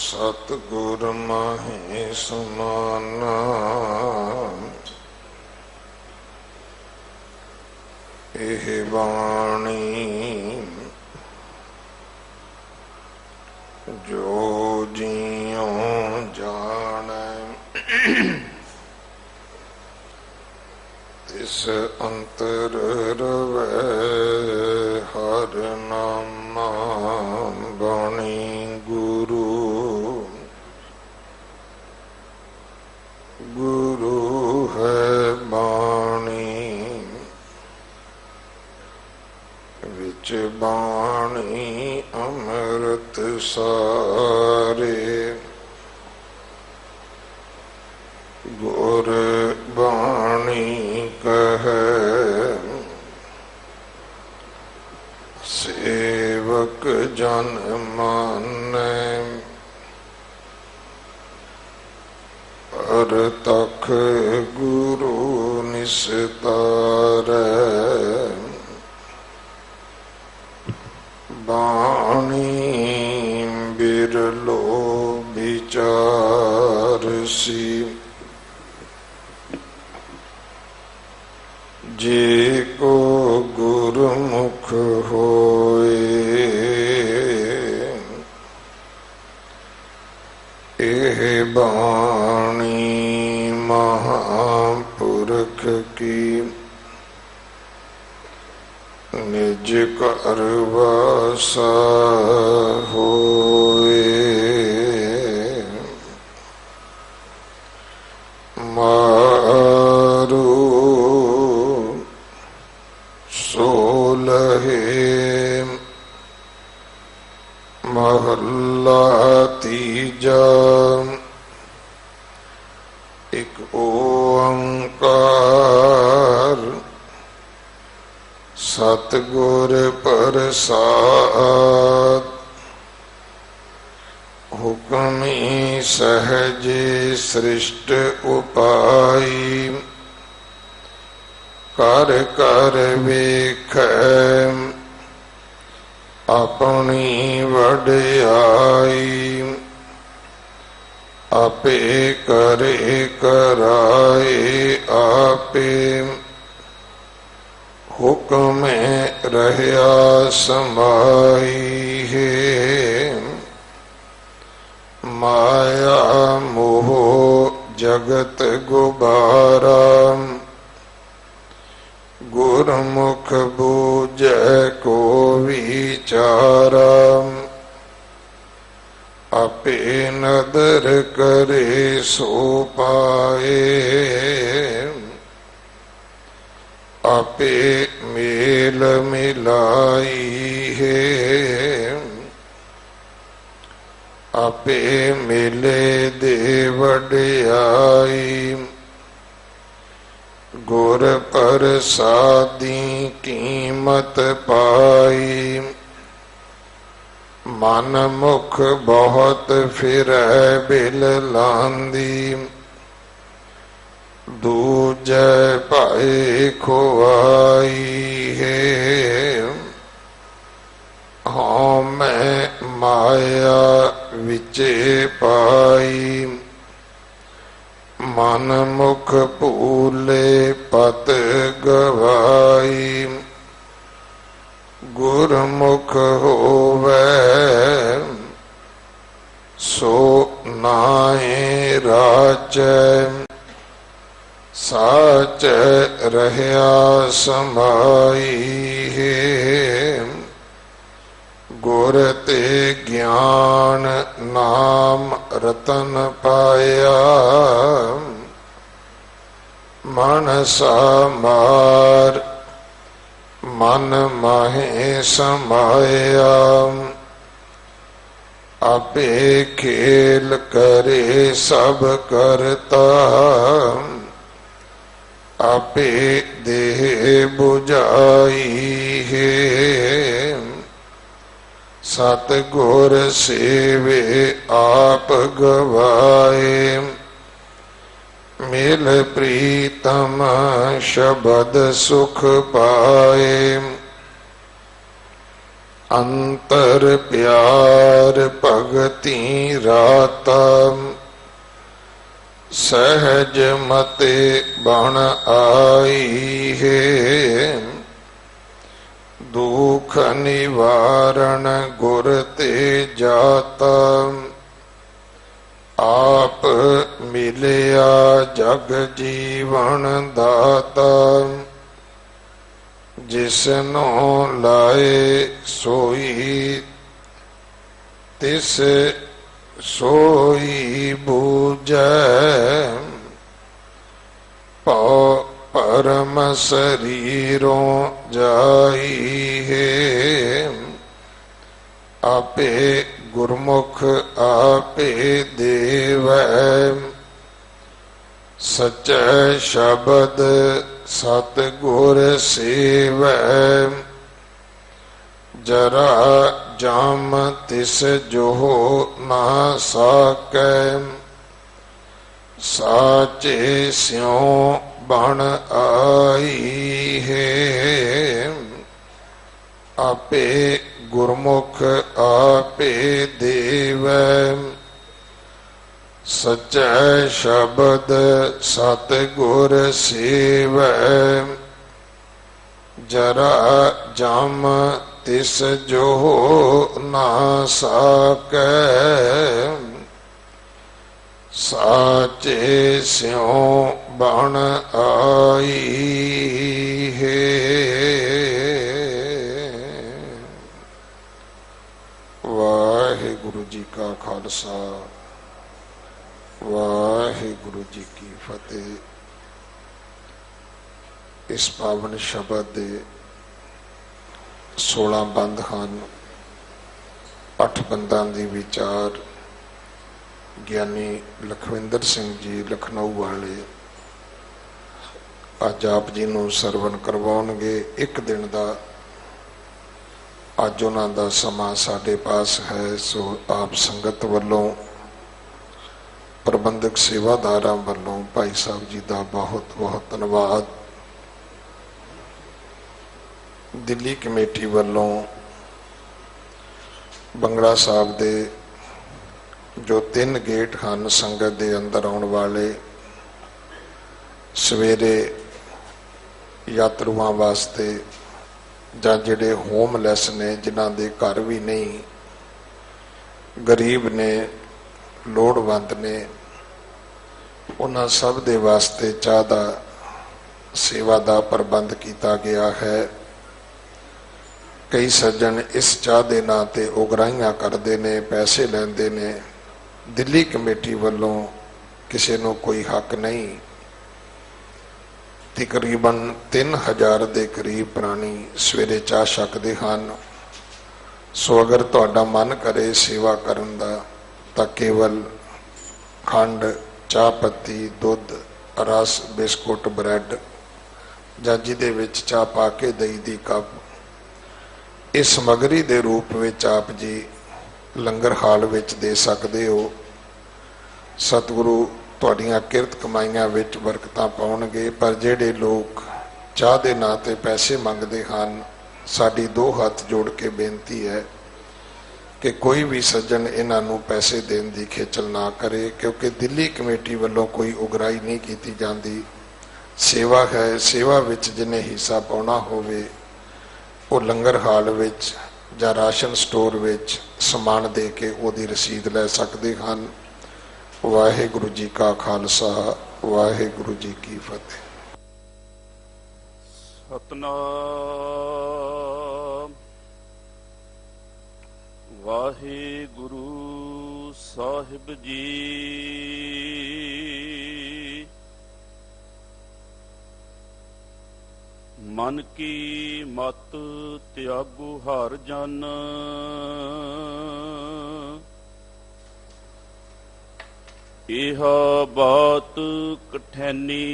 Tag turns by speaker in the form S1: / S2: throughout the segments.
S1: सतगुर माहे समाना एह बाणी जो जियो जाने तिस अंतर रवै हर नामा बाणी गुरु गुरु है बाणी विच बाणी अमृत सारे गुर बाणी कहे सेवक जन माने पर तख गुरु निस्तारै बाणी बिरलो विचारसी जे को गुरुमुख होए एह बाणी महापुरख की निज कर वासा होए मारू सोलहे महल्ला तीजा एक ओंकार सतगुर प्रसाद हुक्मी सहज सृष्ट उपाई कर कर वेखै अपनी वड्याई आपे करे कराए आपे हुक्म रहया समाई है माया मोह जगत गुबारा गुरमुख बूझे को विचारा आपे नदर करे सो पाए आपे मेल मिलाई है आपे मिले दे वड्याई गुर प्रसादी कीमत पाई मन मुख बहुत फिरै बिल लांदी दूजे पाए खुआई है हाँ मैं माया विचे पाई मन मुख भूले पत गवाई गुरमुख होवे सो नाए राचै साच रहया समाई है गुर ते ज्ञान नाम रतन पाया मनसा मार मन माहे समाया आपे खेल करे सब करता आपे देह बुझाई है सतगुर सेवे आप गवाए मिल प्रीतम शब्द सुख पाए अंतर प्यार भगति राता सहज मते बण आई है दुख निवारण गुर ते जाता आप मिलिया जग जीवन दाता जिसनो लाए सोई तिस सोई बूझै पौ परम शरीरों जाई है आपे गुरमुख आपे देवै सच्चे शब्द सतगुर सेवै जरा जाम तिस जो ना साकै साचे स्यों बण आई है आपे गुरमुख आपे देवै सच्चे शब्द सतगुर सेवै जरा जम तिस जो ना साकै साचे स्यों बण आई है। वाहिगुरु जी का खालसा वाहिगुरु जी की फतेह। इस पावन शब्द दे 16 बंद हैं। 8 बंदा की विचार ज्ञानी लखविंदर सिंह जी लखनऊ वाले अज आप जी नूं सरवण करवाउणगे। एक दिन का अज उन्हां दा समा साडे पास है। सो आप संगत वालों प्रबंधक सेवादार वालों भाई साहब जी का बहुत बहुत धन्यवाद। दिल्ली कमेटी वालों बंगला साहब दे जो 3 गेट हैं संगत के अंदर आने वाले सवेरे यात्रुओं वास्ते जां जिहड़े होमलैस ने जिन्हां दे घर भी नहीं, गरीब ने, लोड़वंद ने, उन्हां सब दे वास्ते चाह दा सेवा का प्रबंध किया गया है। कई सज्जन इस चाह के नां ते उगराइयां करते ने, पैसे लेंदे ने। दिल्ली कमेटी वालों किसी को कोई हक नहीं। तकरीबन 3000 के करीब प्राणी सवेरे चाह छकते हैं। सो अगर तुहाडा मन करे सेवा करन दा तां केवल खंड, चाह पत्ती, दुध, रस, बिस्कुट, ब्रैड जां जिहदे विच चाह पा के दही दी कप इस समगरी दे रूप विच आप जी लंगर हाल विच दे सकते हो। सतगुरु तुहाड़ियां किरत कमाइयां विच बरकतां पाउणगे। पर जिहड़े लोग चाह दे नां ते पैसे मंगदे हन, साडी 2 हथ जोड़ के बेनती है कि कोई भी सज्जन इन्हां नूं पैसे देने की खेचल ना करे, क्योंकि दिल्ली कमेटी वालों कोई उगराई नहीं की जाती। सेवा है, सेवा विच जिन्हें हिस्सा पाउणा होवे वो लंगर हाल विच जां राशन स्टोर विच समान दे के उहदी रसीद लै सकते हैं। वाहिगुरु जी का खालसा वाहिगुरु जी की फतेह।
S2: सतनाम वाहिगुरु साहिब जी। मन की मत त्यागु हर जन, यह बात कठैनी।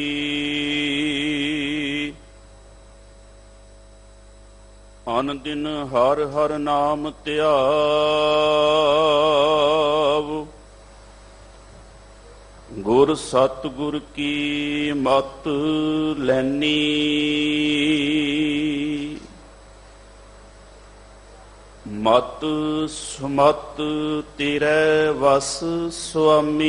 S2: अन दिन हर हर नाम ध्याव, गुर सतगुर की मत लैनी। ਮਤ ਸੁਮਤ ਤੇਰੇ ਵਸ ਸੁਆਮੀ,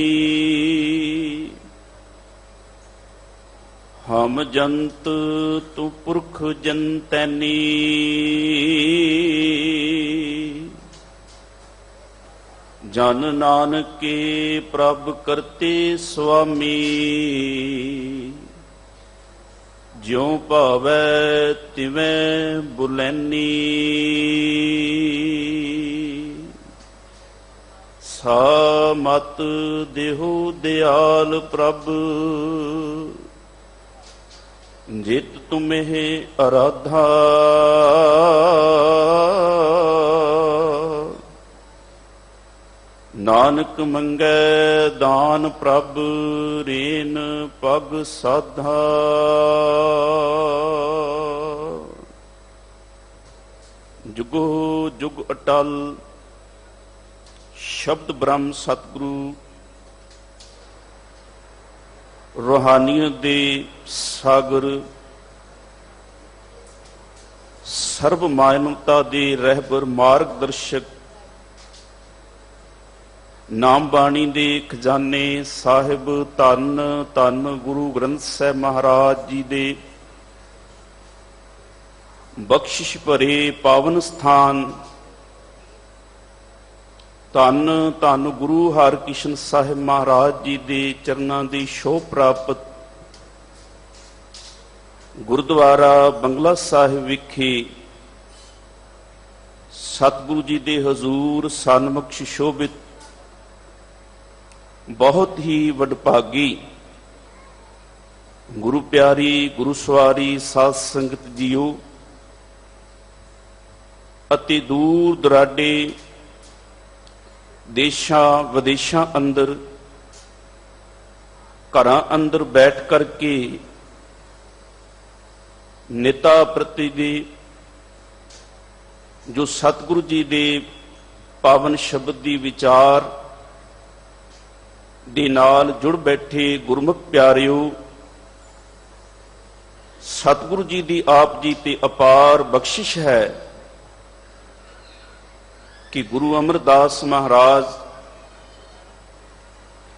S2: ਹਮ ਜੰਤ ਤੂੰ ਪੁਰਖ ਜੰਤੈਨੀ। ਜਨ ਨਾਨਕ ਕੇ ਪ੍ਰਭ ਕਰਤੇ ਸੁਆਮੀ, ਜਿਉ ਭਾਵੈ ਤਿਵੇਂ ਬੁਲੈਨੀ। ਸਾ ਮਤ ਦੇਹੁ ਦਿਆਲ ਪ੍ਰਭ, ਜਿਤ ਤੁਮਹਿ ਅਰਾਧਾ। ਨਾਨਕ ਮੰਗੈ ਦਾਨ ਪ੍ਰਭ, ਰੇਨ ਪਗ ਸਾਧਾ। ਜੁਗੋ ਜੁਗ ਅਟਲ ਸ਼ਬਦ ਬ੍ਰਹਮ ਸਤਿਗੁਰੂ ਰੂਹਾਨੀਅਤ ਦੇ ਸਾਗਰ, ਸਰਬ ਮਾਨਵਤਾ ਦੇ ਰਹਿਬਰ ਮਾਰਗਦਰਸ਼ਕ, ਨਾਮ ਬਾਣੀ ਦੇ ਖਜ਼ਾਨੇ ਸਾਹਿਬ, ਧੰਨ ਧੰਨ ਗੁਰੂ ਗ੍ਰੰਥ ਸਾਹਿਬ ਮਹਾਰਾਜ ਜੀ ਦੇ ਬਖਸ਼ਿਸ਼ ਭਰੇ ਪਾਵਨ ਸਥਾਨ, ਧੰਨ ਧੰਨ ਗੁਰੂ ਹਰਿਕ੍ਰਿਸ਼ਨ ਸਾਹਿਬ ਮਹਾਰਾਜ ਜੀ ਦੇ ਚਰਨਾਂ ਦੀ ਛੋਹ ਪ੍ਰਾਪਤ ਗੁਰਦੁਆਰਾ ਬੰਗਲਾ ਸਾਹਿਬ ਵਿਖੇ ਸਤਿਗੁਰੂ ਜੀ ਦੇ ਹਜ਼ੂਰ ਸਨਮੁਖ ਸ਼ੋਭਿਤ ਬਹੁਤ ਹੀ ਵਡਭਾਗੀ ਗੁਰੂ ਪਿਆਰੀ, ਗੁਰੂ ਸਵਾਰੀ ਸਾਧ ਸੰਗਤ ਜੀਓ ਅਤੇ ਦੂਰ ਦੁਰਾਡੇ ਦੇਸ਼ਾਂ ਵਿਦੇਸ਼ਾਂ ਅੰਦਰ ਘਰਾਂ ਅੰਦਰ ਬੈਠ ਕਰਕੇ ਨਿਤਾ ਪ੍ਰਤੀ ਦੇ ਜੋ ਸਤਿਗੁਰੂ ਜੀ ਦੇ ਪਾਵਨ ਸ਼ਬਦ ਦੀ ਵਿਚਾਰ ਦੇ ਨਾਲ ਜੁੜ ਬੈਠੇ ਗੁਰਮੁਖ ਪਿਆਰਿਓ, ਸਤਿਗੁਰੂ ਜੀ ਦੀ ਆਪ ਜੀ ਤੇ ਅਪਾਰ ਬਖਸ਼ਿਸ਼ ਹੈ ਕਿ ਗੁਰੂ ਅਮਰਦਾਸ ਮਹਾਰਾਜ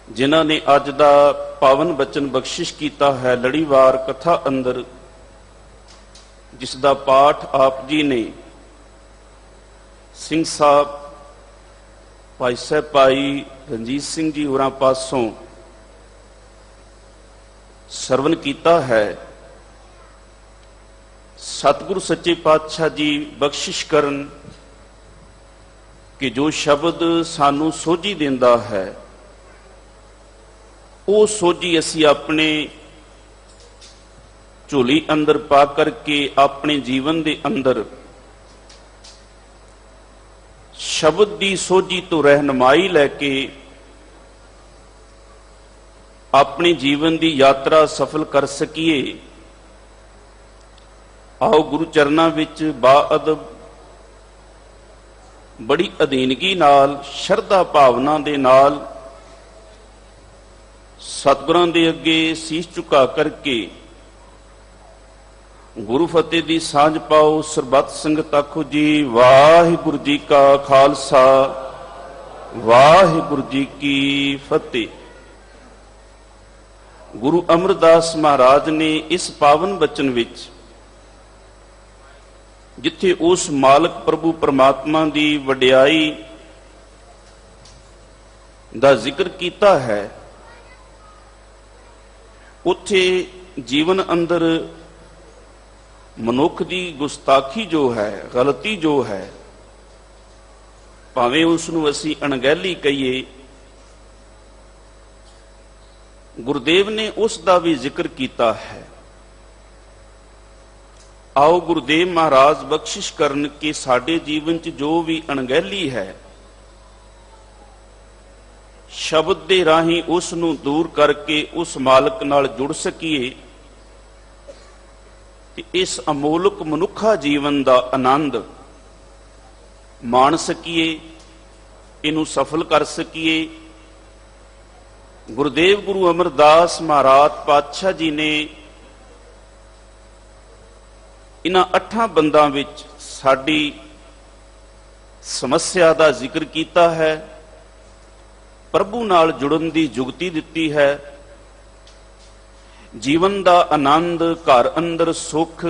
S2: ਜਿਨ੍ਹਾਂ ਨੇ ਅੱਜ ਦਾ ਪਾਵਨ ਬਚਨ ਬਖਸ਼ਿਸ਼ ਕੀਤਾ ਹੈ ਲੜੀਵਾਰ ਕਥਾ ਅੰਦਰ, ਜਿਸ ਦਾ ਪਾਠ ਆਪ ਜੀ ਨੇ ਸਿੰਘ ਸਾਹਿਬ ਭਾਈ ਸਾਹਿਬ ਭਾਈ ਰਣਜੀਤ ਸਿੰਘ ਜੀ ਹੋਰਾਂ ਪਾਸੋਂ ਸਰਵਨ ਕੀਤਾ ਹੈ। ਸਤਿਗੁਰੂ ਸੱਚੇ ਪਾਤਸ਼ਾਹ ਜੀ ਬਖਸ਼ਿਸ਼ ਕਰਨ ਕਿ ਜੋ ਸ਼ਬਦ ਸਾਨੂੰ ਸੋਝੀ ਦਿੰਦਾ ਹੈ, ਉਹ ਸੋਝੀ ਅਸੀਂ ਆਪਣੇ ਝੋਲੀ ਅੰਦਰ ਪਾ ਕਰਕੇ ਆਪਣੇ ਜੀਵਨ ਦੇ ਅੰਦਰ ਸ਼ਬਦ ਦੀ ਸੋਝੀ ਤੋਂ ਰਹਿਨੁਮਾਈ ਲੈ ਕੇ ਆਪਣੇ ਜੀਵਨ ਦੀ ਯਾਤਰਾ ਸਫਲ ਕਰ ਸਕੀਏ। ਆਓ ਗੁਰੂ ਚਰਨਾਂ ਵਿੱਚ ਬਾਅਦਬ ਬੜੀ ਅਧੀਨਗੀ ਨਾਲ, ਸ਼ਰਧਾ ਭਾਵਨਾ ਦੇ ਨਾਲ ਸਤਿਗੁਰਾਂ ਦੇ ਅੱਗੇ ਸੀਸ ਝੁਕਾ ਕਰਕੇ ਗੁਰੂ ਫਤਿਹ ਦੀ ਸਾਂਝ ਪਾਓ। ਸਰਬੱਤ ਸੰਗਤ ਆਖੋ ਜੀ ਵਾਹਿਗੁਰੂ ਜੀ ਕਾ ਖਾਲਸਾ, ਵਾਹਿਗੁਰੂ ਜੀ ਕੀ ਫਤਿਹ। ਗੁਰੂ ਅਮਰਦਾਸ ਮਹਾਰਾਜ ਨੇ ਇਸ ਪਾਵਨ ਬਚਨ ਵਿੱਚ ਜਿੱਥੇ ਉਸ ਮਾਲਕ ਪ੍ਰਭੂ ਪਰਮਾਤਮਾ ਦੀ ਵਡਿਆਈ ਦਾ ਜ਼ਿਕਰ ਕੀਤਾ ਹੈ, ਉੱਥੇ ਜੀਵਨ ਅੰਦਰ ਮਨੁੱਖ ਦੀ ਗੁਸਤਾਖੀ ਜੋ ਹੈ, ਗਲਤੀ ਜੋ ਹੈ, ਭਾਵੇਂ ਉਸ ਨੂੰ ਅਸੀਂ ਅਣਗਹਿਲੀ ਕਹੀਏ, ਗੁਰਦੇਵ ਨੇ ਉਸ ਦਾ ਵੀ ਜ਼ਿਕਰ ਕੀਤਾ ਹੈ। ਆਓ ਗੁਰਦੇਵ ਮਹਾਰਾਜ ਬਖਸ਼ਿਸ਼ ਕਰਨ ਕਿ ਸਾਡੇ ਜੀਵਨ 'ਚ ਜੋ ਵੀ ਅਣਗਹਿਲੀ ਹੈ, ਸ਼ਬਦ ਦੇ ਰਾਹੀਂ ਉਸ ਨੂੰ ਦੂਰ ਕਰਕੇ ਉਸ ਮਾਲਕ ਨਾਲ ਜੁੜ ਸਕੀਏ ਤੇ ਇਸ ਅਮੋਲਕ ਮਨੁੱਖਾ ਜੀਵਨ ਦਾ ਆਨੰਦ ਮਾਣ ਸਕੀਏ, ਇਹਨੂੰ ਸਫਲ ਕਰ ਸਕੀਏ। ਗੁਰਦੇਵ ਗੁਰੂ ਅਮਰਦਾਸ ਮਹਾਰਾਜ ਪਾਤਸ਼ਾਹ ਜੀ ਨੇ ਇਹਨਾਂ 8 ਬੰਦਾਂ ਵਿੱਚ ਸਾਡੀ ਸਮੱਸਿਆ ਦਾ ਜ਼ਿਕਰ ਕੀਤਾ ਹੈ, ਪ੍ਰਭੂ ਨਾਲ ਜੁੜਨ ਦੀ ਜੁਗਤੀ ਦਿੱਤੀ ਹੈ, ਜੀਵਨ ਦਾ ਆਨੰਦ, ਘਰ ਅੰਦਰ ਸੁੱਖ,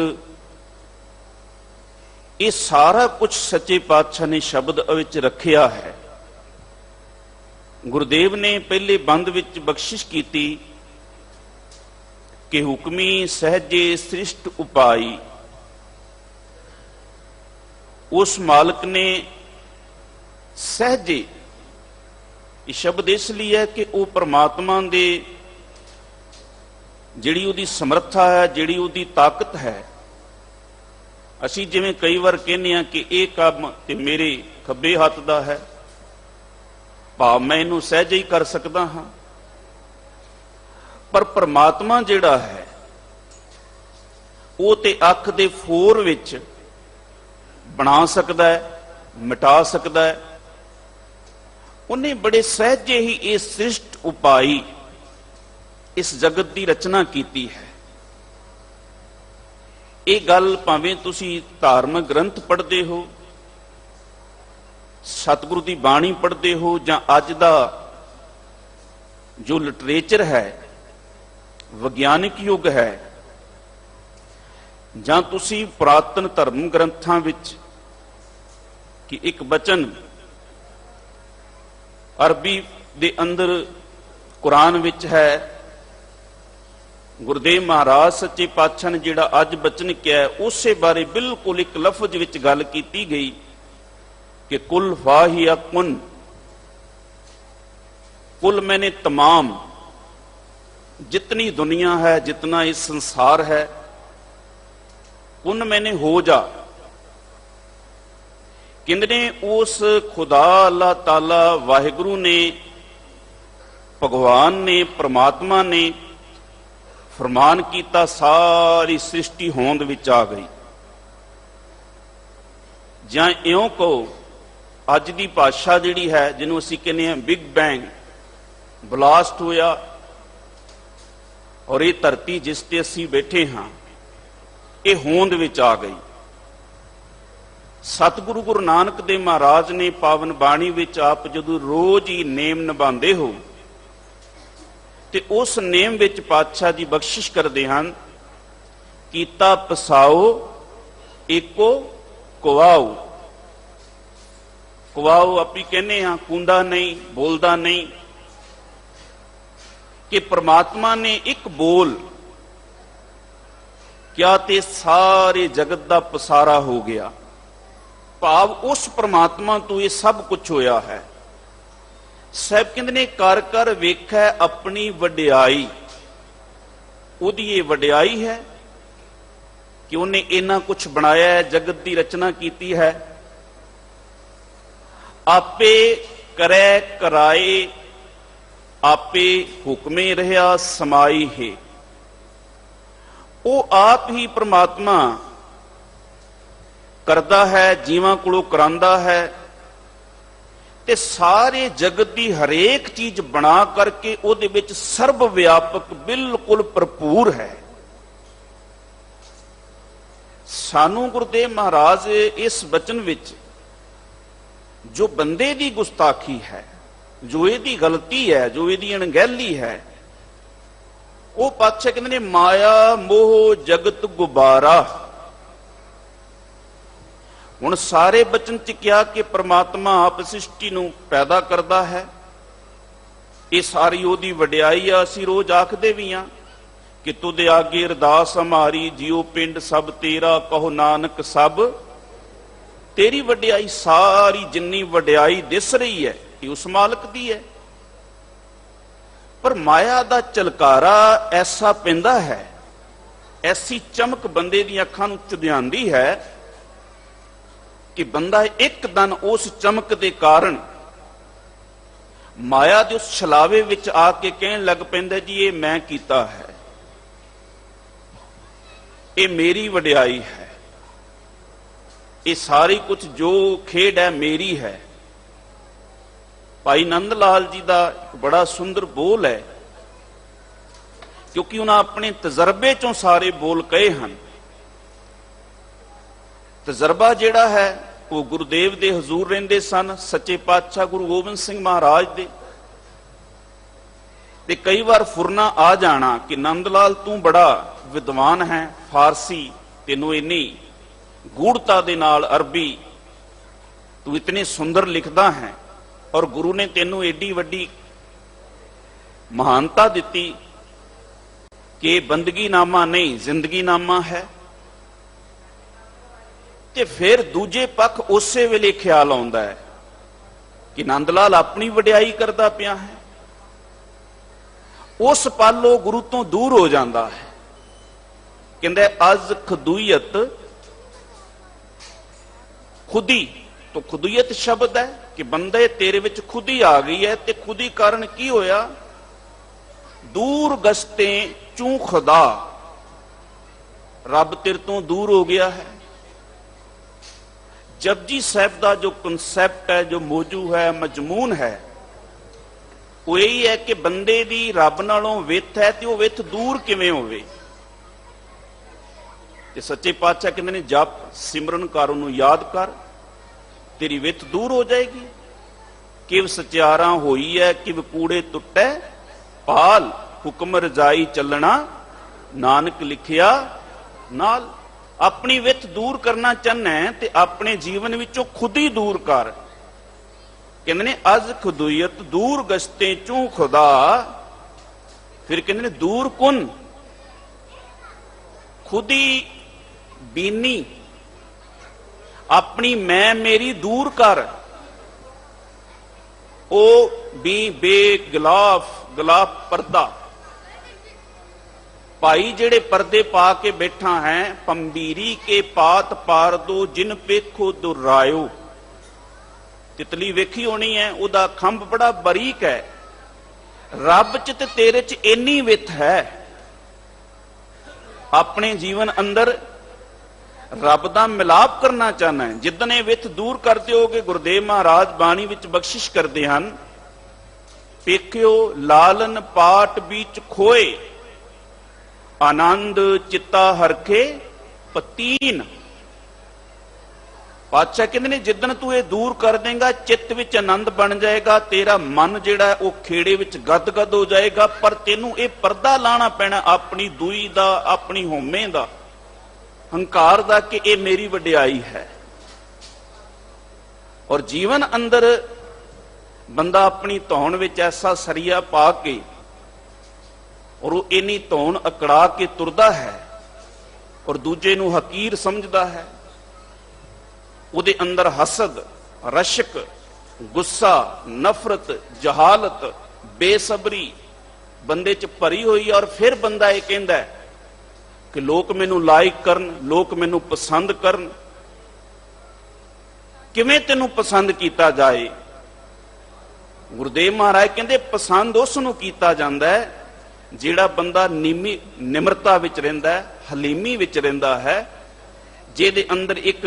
S2: ਇਹ ਸਾਰਾ ਕੁਝ ਸੱਚੇ ਪਾਤਸ਼ਾਹ ਨੇ ਸ਼ਬਦ ਵਿੱਚ ਰੱਖਿਆ ਹੈ। ਗੁਰਦੇਵ ਨੇ ਪਹਿਲੇ ਬੰਦ ਵਿੱਚ ਬਖਸ਼ਿਸ਼ ਕੀਤੀ ਕਿ ਹੁਕਮੀ ਸਹਿਜੇ ਸ੍ਰਿਸ਼ਟ ਉਪਾਈ। ਉਸ ਮਾਲਕ ਨੇ ਸਹਿਜੇ, ਇਹ ਸ਼ਬਦ ਇਸ ਲਈ ਹੈ ਕਿ ਉਹ ਪ੍ਰਮਾਤਮਾ ਦੇ ਜਿਹੜੀ ਉਹਦੀ ਸਮਰੱਥਾ ਹੈ, ਜਿਹੜੀ ਉਹਦੀ ਤਾਕਤ ਹੈ। ਅਸੀਂ ਜਿਵੇਂ ਕਈ ਵਾਰ ਕਹਿੰਦੇ ਹਾਂ ਕਿ ਇਹ ਕੰਮ ਤੇ ਮੇਰੇ ਖੱਬੇ ਹੱਥ ਦਾ ਹੈ, ਭਾਵ ਮੈਂ ਇਹਨੂੰ ਸਹਿਜੇ ਹੀ ਕਰ ਸਕਦਾ ਹਾਂ, ਪਰ ਪ੍ਰਮਾਤਮਾ ਜਿਹੜਾ ਹੈ ਉਹ ਤੇ ਅੱਖ ਦੇ ਫੋਰ ਵਿੱਚ ਬਣਾ ਸਕਦਾ ਹੈ, ਮਿਟਾ ਸਕਦਾ ਹੈ। ਉਹਨੇ ਬੜੇ ਸਹਿਜੇ ਹੀ ਇਹ ਸ੍ਰਿਸ਼ਟ ਉਪਾਈ, ਇਸ ਜਗਤ ਦੀ ਰਚਨਾ ਕੀਤੀ ਹੈ। ਇਹ ਗੱਲ ਭਾਵੇਂ ਤੁਸੀਂ ਧਾਰਮਿਕ ਗ੍ਰੰਥ ਪੜ੍ਹਦੇ ਹੋ, ਸਤਿਗੁਰੂ ਦੀ ਬਾਣੀ ਪੜ੍ਹਦੇ ਹੋ, ਜਾਂ ਅੱਜ ਦਾ ਜੋ ਲਿਟਰੇਚਰ ਹੈ, ਵਿਗਿਆਨਿਕ ਯੁੱਗ ਹੈ, ਜਾਂ ਤੁਸੀਂ ਪੁਰਾਤਨ ਧਰਮ ਗ੍ਰੰਥਾਂ ਵਿੱਚ ਕਿ ਇੱਕ ਬਚਨ ਅਰਬੀ ਦੇ ਅੰਦਰ ਕੁਰਾਨ ਵਿੱਚ ਹੈ, ਗੁਰਦੇਵ ਮਹਾਰਾਜ ਸੱਚੇ ਪਾਤਸ਼ਾਹ ਨੇ ਜਿਹੜਾ ਅੱਜ ਬਚਨ ਕਿਹਾ, ਉਸੇ ਬਾਰੇ ਬਿਲਕੁਲ ਇੱਕ ਲਫ਼ਜ਼ ਵਿੱਚ ਗੱਲ ਕੀਤੀ ਗਈ कि कुल फाहिया कुन, कुल मैंने तमाम, जितनी दुनिया है, जितना इस संसार है, कुन मैंने हो जा। किंदने उस खुदा अल्लाह ताला वाहिगुरु ने, भगवान ने, परमात्मा ने फरमान किया, सारी सृष्टि होंद विच आ गई। ਜਾਂ ਇਉਂ ਕਹੋ, ਅੱਜ ਦੀ ਭਾਸ਼ਾ ਜਿਹੜੀ ਹੈ, ਜਿਹਨੂੰ ਅਸੀਂ ਕਹਿੰਦੇ ਹਾਂ ਬਿਗ ਬੈਂਗ ਬਲਾਸਟ ਹੋਇਆ, ਔਰ ਇਹ ਧਰਤੀ ਜਿਸ ਤੇ ਅਸੀਂ ਬੈਠੇ ਹਾਂ ਇਹ ਹੋਂਦ ਵਿੱਚ ਆ ਗਈ। ਸਤਿਗੁਰੂ ਗੁਰੂ ਨਾਨਕ ਦੇਵ ਮਹਾਰਾਜ ਨੇ ਪਾਵਨ ਬਾਣੀ ਵਿੱਚ ਆਪ ਜਦੋਂ ਰੋਜ਼ ਹੀ ਨੇਮ ਨਿਭਾਉਂਦੇ ਹੋ ਤੇ ਉਸ ਨੇਮ ਵਿੱਚ ਪਾਤਸ਼ਾਹ ਜੀ ਬਖਸ਼ਿਸ਼ ਕਰਦੇ ਹਨ, ਕੀਤਾ ਪਸਾਓ ਏਕੋ ਕੁਆਓ। ਕੁਆਓ ਆਪੀ ਕਹਿੰਦੇ ਹਾਂ, ਕੂੰਦਾ ਨਹੀਂ, ਬੋਲਦਾ ਨਹੀਂ, ਕਿ ਪ੍ਰਮਾਤਮਾ ਨੇ ਇੱਕ ਬੋਲ ਕਿਆ ਤੇ ਸਾਰੇ ਜਗਤ ਦਾ ਪਸਾਰਾ ਹੋ ਗਿਆ। ਭਾਵ ਉਸ ਪ੍ਰਮਾਤਮਾ ਤੋਂ ਇਹ ਸਭ ਕੁਝ ਹੋਇਆ ਹੈ। ਸਾਹਿਬ ਕਹਿੰਦੇ ਨੇ, ਕਰ ਕਰ ਵੇਖੈ ਆਪਣੀ ਵਡਿਆਈ। ਉਹਦੀ ਇਹ ਵਡਿਆਈ ਹੈ ਕਿ ਉਹਨੇ ਇੰਨਾ ਕੁਝ ਬਣਾਇਆ ਹੈ, ਜਗਤ ਦੀ ਰਚਨਾ ਕੀਤੀ ਹੈ। ਆਪੇ ਕਰੈ ਕਰਾਏ, ਆਪੇ ਹੁਕਮੇ ਰਹਾ ਸਮਾਈ ਹੈ। ਉਹ ਆਪ ਹੀ ਪ੍ਰਮਾਤਮਾ ਕਰਦਾ ਹੈ, ਜੀਵਾਂ ਕੋਲੋਂ ਕਰਾਂਦਾ ਹੈ, ਤੇ ਸਾਰੇ ਜਗਤ ਦੀ ਹਰੇਕ ਚੀਜ਼ ਬਣਾ ਕਰਕੇ ਉਹਦੇ ਵਿੱਚ ਸਰਬ ਵਿਆਪਕ ਬਿਲਕੁਲ ਭਰਪੂਰ ਹੈ। ਸਾਨੂੰ ਗੁਰਦੇਵ ਮਹਾਰਾਜ ਇਸ ਬਚਨ ਵਿੱਚ ਜੋ ਬੰਦੇ ਦੀ ਗੁਸਤਾਖੀ ਹੈ, ਜੋ ਇਹਦੀ ਗਲਤੀ ਹੈ, ਜੋ ਇਹਦੀ ਅਣਗਹਿਲੀ ਹੈ, ਉਹ ਪਾਤਸ਼ਾਹ ਕਹਿੰਦੇ ਨੇ, ਮਾਇਆ ਮੋਹ ਜਗਤ ਗੁਬਾਰਾ। ਹੁਣ ਸਾਰੇ ਬਚਨ ਚ ਕਿਹਾ ਕਿ ਪ੍ਰਮਾਤਮਾ ਆਪ ਸ੍ਰਿਸ਼ਟੀ ਨੂੰ ਪੈਦਾ ਕਰਦਾ ਹੈ, ਇਹ ਸਾਰੀ ਉਹਦੀ ਵਡਿਆਈ ਆ। ਅਸੀਂ ਰੋਜ਼ ਆਖਦੇ ਵੀ ਆ ਕਿ ਤੁਧ ਆਗੇ ਅਰਦਾਸ ਹਮਾਰੀ, ਜਿਉ ਪਿੰਡ ਸਭ ਤੇਰਾ, ਕਹੋ ਨਾਨਕ ਸਭ ਤੇਰੀ ਵਡਿਆਈ। ਸਾਰੀ ਜਿੰਨੀ ਵਡਿਆਈ ਦਿਸ ਰਹੀ ਹੈ ਇਹ ਉਸ ਮਾਲਕ ਦੀ ਹੈ, ਪਰ ਮਾਇਆ ਦਾ ਝਲਕਾਰਾ ਐਸਾ ਪੈਂਦਾ ਹੈ, ਐਸੀ ਚਮਕ ਬੰਦੇ ਦੀਆਂ ਅੱਖਾਂ ਨੂੰ ਚੁਧਿਆਉਂਦੀ ਹੈ ਕਿ ਬੰਦਾ ਇੱਕਦਮ ਉਸ ਚਮਕ ਦੇ ਕਾਰਨ ਮਾਇਆ ਦੇ ਉਸ ਛਲਾਵੇ ਵਿੱਚ ਆ ਕੇ ਕਹਿਣ ਲੱਗ ਪੈਂਦਾ, ਜੀ ਇਹ ਮੈਂ ਕੀਤਾ ਹੈ, ਇਹ ਮੇਰੀ ਵਡਿਆਈ ਹੈ, ਇਹ ਸਾਰੀ ਕੁਝ ਜੋ ਖੇਡ ਹੈ ਮੇਰੀ ਹੈ। ਭਾਈ ਨੰਦ ਲਾਲ ਜੀ ਦਾ ਇੱਕ ਬੜਾ ਸੁੰਦਰ ਬੋਲ ਹੈ, ਕਿਉਂਕਿ ਉਹਨਾਂ ਆਪਣੇ ਤਜਰਬੇ ਚੋਂ ਸਾਰੇ ਬੋਲ ਕਹੇ ਹਨ। ਤਜਰਬਾ ਜਿਹੜਾ ਹੈ ਉਹ ਗੁਰਦੇਵ ਦੇ ਹਜ਼ੂਰ ਰਹਿੰਦੇ ਸਨ, ਸੱਚੇ ਪਾਤਸ਼ਾਹ ਗੁਰੂ ਗੋਬਿੰਦ ਸਿੰਘ ਮਹਾਰਾਜ ਦੇ। ਤੇ ਕਈ ਵਾਰ ਫੁਰਨਾ ਆ ਜਾਣਾ ਕਿ ਨੰਦ ਲਾਲ ਤੂੰ ਬੜਾ ਵਿਦਵਾਨ ਹੈ, ਫਾਰਸੀ ਤੈਨੂੰ ਇੰਨੀ ਗੂੜਤਾ ਦੇ ਨਾਲ, ਅਰਬੀ ਤੂੰ ਇਤਨੇ ਸੁੰਦਰ ਲਿਖਦਾ ਹੈ, ਔਰ ਗੁਰੂ ਨੇ ਤੈਨੂੰ ਏਡੀ ਵੱਡੀ ਮਹਾਨਤਾ ਦਿੱਤੀ ਕਿ ਬੰਦਗੀ ਨਾਮਾ ਨਹੀਂ, ਜ਼ਿੰਦਗੀ ਨਾਮਾ ਹੈ। ਤੇ ਫਿਰ ਦੂਜੇ ਪੱਖ ਉਸੇ ਵੇਲੇ ਖਿਆਲ ਆਉਂਦਾ ਹੈ ਕਿ ਨੰਦ ਲਾਲ ਆਪਣੀ ਵਡਿਆਈ ਕਰਦਾ ਪਿਆ ਹੈ। ਉਸ ਪਲ ਉਹ ਗੁਰੂ ਤੋਂ ਦੂਰ ਹੋ ਜਾਂਦਾ ਹੈ। ਕਹਿੰਦੇ ਅਜ਼ ਖਦੂਇਤ, ਖੁਦੀ ਤੋਂ ਖੁਦੂਇਤ ਸ਼ਬਦ ਹੈ ਕਿ ਬੰਦੇ ਤੇਰੇ ਵਿੱਚ ਖੁਦੀ ਆ ਗਈ ਹੈ। ਤੇ ਖੁਦੀ ਕਾਰਨ ਕੀ ਹੋਇਆ? ਦੂਰ ਗਸਤੇ ਚੂ ਖੁਦਾ, ਰੱਬ ਤੇਰੇ ਤੋਂ ਦੂਰ ਹੋ ਗਿਆ ਹੈ। ਜਪਜੀ ਸਾਹਿਬ ਦਾ ਜੋ ਕਨਸੈਪਟ ਹੈ, ਜੋ ਮੌਜੂ ਹੈ, ਮਜਮੂਨ ਹੈ, ਉਹ ਇਹੀ ਹੈ ਕਿ ਬੰਦੇ ਦੀ ਰੱਬ ਨਾਲੋਂ ਵਿੱਥ ਹੈ ਤੇ ਉਹ ਵਿੱਥ ਦੂਰ ਕਿਵੇਂ ਹੋਵੇ। ਤੇ ਸੱਚੇ ਪਾਤਸ਼ਾਹ ਕਹਿੰਦੇ ਨੇ ਜਪ ਸਿਮਰਨ ਕਰ, ਉਹਨੂੰ ਯਾਦ ਕਰ, ਤੇਰੀ ਵਿੱਥ ਦੂਰ ਹੋ ਜਾਏਗੀ। ਕਿਵ ਸਚਿਆਰਾ ਹੋਈ ਹੈ, ਕਿਵ ਕੂੜੇ ਟੁੱਟੈ ਪਾਲ, ਹੁਕਮ ਰਜਾਈ ਚੱਲਣਾ ਨਾਨਕ ਲਿਖਿਆ ਨਾਲ। ਆਪਣੀ ਵਿੱਥ ਦੂਰ ਕਰਨਾ ਚਾਹਨਾ ਹੈ ਤੇ ਆਪਣੇ ਜੀਵਨ ਵਿੱਚੋਂ ਖੁਦ ਹੀ ਦੂਰ ਕਰ। ਕਹਿੰਦੇ ਨੇ ਅਜ਼ ਖੁਦੂਇਤ ਦੂਰ ਗਸਤੇ ਚੂ ਖੁਦਾ, ਫਿਰ ਕਹਿੰਦੇ ਨੇ ਦੂਰ ਕੁਨ, ਖੁਦੀ ਬੀਨੀ, ਆਪਣੀ ਮੈਂ ਮੇਰੀ ਦੂਰ ਕਰ। ਉਹ ਵੀ ਬੇਗਲਾਫ, ਗਲਾਫ ਪਰਦਾ, ਭਾਈ ਜਿਹੜੇ ਪਰਦੇ ਪਾ ਕੇ ਬੈਠਾ ਹੈ, ਪੰਬੀਰੀ ਕੇ ਪਾਤ ਪਾਰ ਦੋ ਜਿਨ ਪੇਖੋ ਦੁਰਾਇਓ। ਤਿਤਲੀ ਵੇਖੀ ਹੋਣੀ ਹੈ, ਉਹਦਾ ਖੰਭ ਬੜਾ ਬਰੀਕ ਹੈ। ਰੱਬ ਚ ਤੇ ਤੇਰੇ ਚ ਇੰਨੀ ਵਿੱਥ ਹੈ, ਆਪਣੇ ਜੀਵਨ ਅੰਦਰ ਰੱਬ ਦਾ ਮਿਲਾਪ ਕਰਨਾ ਚਾਹਨਾ ਹੈ। ਜਿੱਦਣ ਇਹ ਵਿੱਥ ਦੂਰ ਕਰ ਦਿਓਗੇ, ਗੁਰਦੇਵ ਮਹਾਰਾਜ ਬਾਣੀ ਵਿੱਚ ਬਖਸ਼ਿਸ਼ ਕਰਦੇ ਹਨ, ਪੇਖਿਓ ਲਾਲਨ ਪਾਟ ਵਿੱਚ ਖੋਏ, ਆਨੰਦ ਚਿੱਤਾ ਹਰਖੇ ਪਤੀਨ। ਪਾਤਸ਼ਾਹ ਕਹਿੰਦੇ ਨੇ ਜਿੱਦਣ ਤੂੰ ਇਹ ਦੂਰ ਕਰ ਦੇਂਗਾ, ਚਿੱਤ ਵਿੱਚ ਆਨੰਦ ਬਣ ਜਾਏਗਾ, ਤੇਰਾ ਮਨ ਜਿਹੜਾ ਉਹ ਖੇੜੇ ਵਿੱਚ ਗਦਗਦ ਹੋ ਜਾਏਗਾ। ਪਰ ਤੈਨੂੰ ਇਹ ਪਰਦਾ ਲਾਣਾ ਪੈਣਾ ਆਪਣੀ ਦੂਈ ਦਾ, ਆਪਣੀ ਹਉਮੈ ਦਾ, ਹੰਕਾਰ ਦਾ, ਕਿ ਇਹ ਮੇਰੀ ਵਡਿਆਈ ਹੈ। ਔਰ ਜੀਵਨ ਅੰਦਰ ਬੰਦਾ ਆਪਣੀ ਧੌਣ ਵਿੱਚ ਐਸਾ ਸਰੀਆ ਪਾ ਕੇ, ਔਰ ਉਹ ਇੰਨੀ ਧੌਣ ਅਕੜਾ ਕੇ ਤੁਰਦਾ ਹੈ, ਔਰ ਦੂਜੇ ਨੂੰ ਹਕੀਰ ਸਮਝਦਾ ਹੈ। ਉਹਦੇ ਅੰਦਰ ਹਸਦ, ਰਸ਼ਕ, ਗੁੱਸਾ, ਨਫ਼ਰਤ, ਜਹਾਲਤ, ਬੇਸਬਰੀ ਬੰਦੇ 'ਚ ਭਰੀ ਹੋਈ। ਔਰ ਫਿਰ ਬੰਦਾ ਇਹ ਕਹਿੰਦਾ ਕਿ ਲੋਕ ਮੈਨੂੰ ਲਾਈਕ ਕਰਨ, ਲੋਕ ਮੈਨੂੰ ਪਸੰਦ ਕਰਨ। ਕਿਵੇਂ ਤੈਨੂੰ ਪਸੰਦ ਕੀਤਾ ਜਾਏ? ਗੁਰਦੇਵ ਮਹਾਰਾਜ ਕਹਿੰਦੇ ਪਸੰਦ ਉਸ ਨੂੰ ਕੀਤਾ ਜਾਂਦਾ ਹੈ ਜਿਹੜਾ ਬੰਦਾ ਨਿਮਰਤਾ ਵਿੱਚ ਰਹਿੰਦਾ ਹੈ, ਹਲੀਮੀ ਵਿੱਚ ਰਹਿੰਦਾ ਹੈ, ਜਿਹਦੇ ਅੰਦਰ ਇੱਕ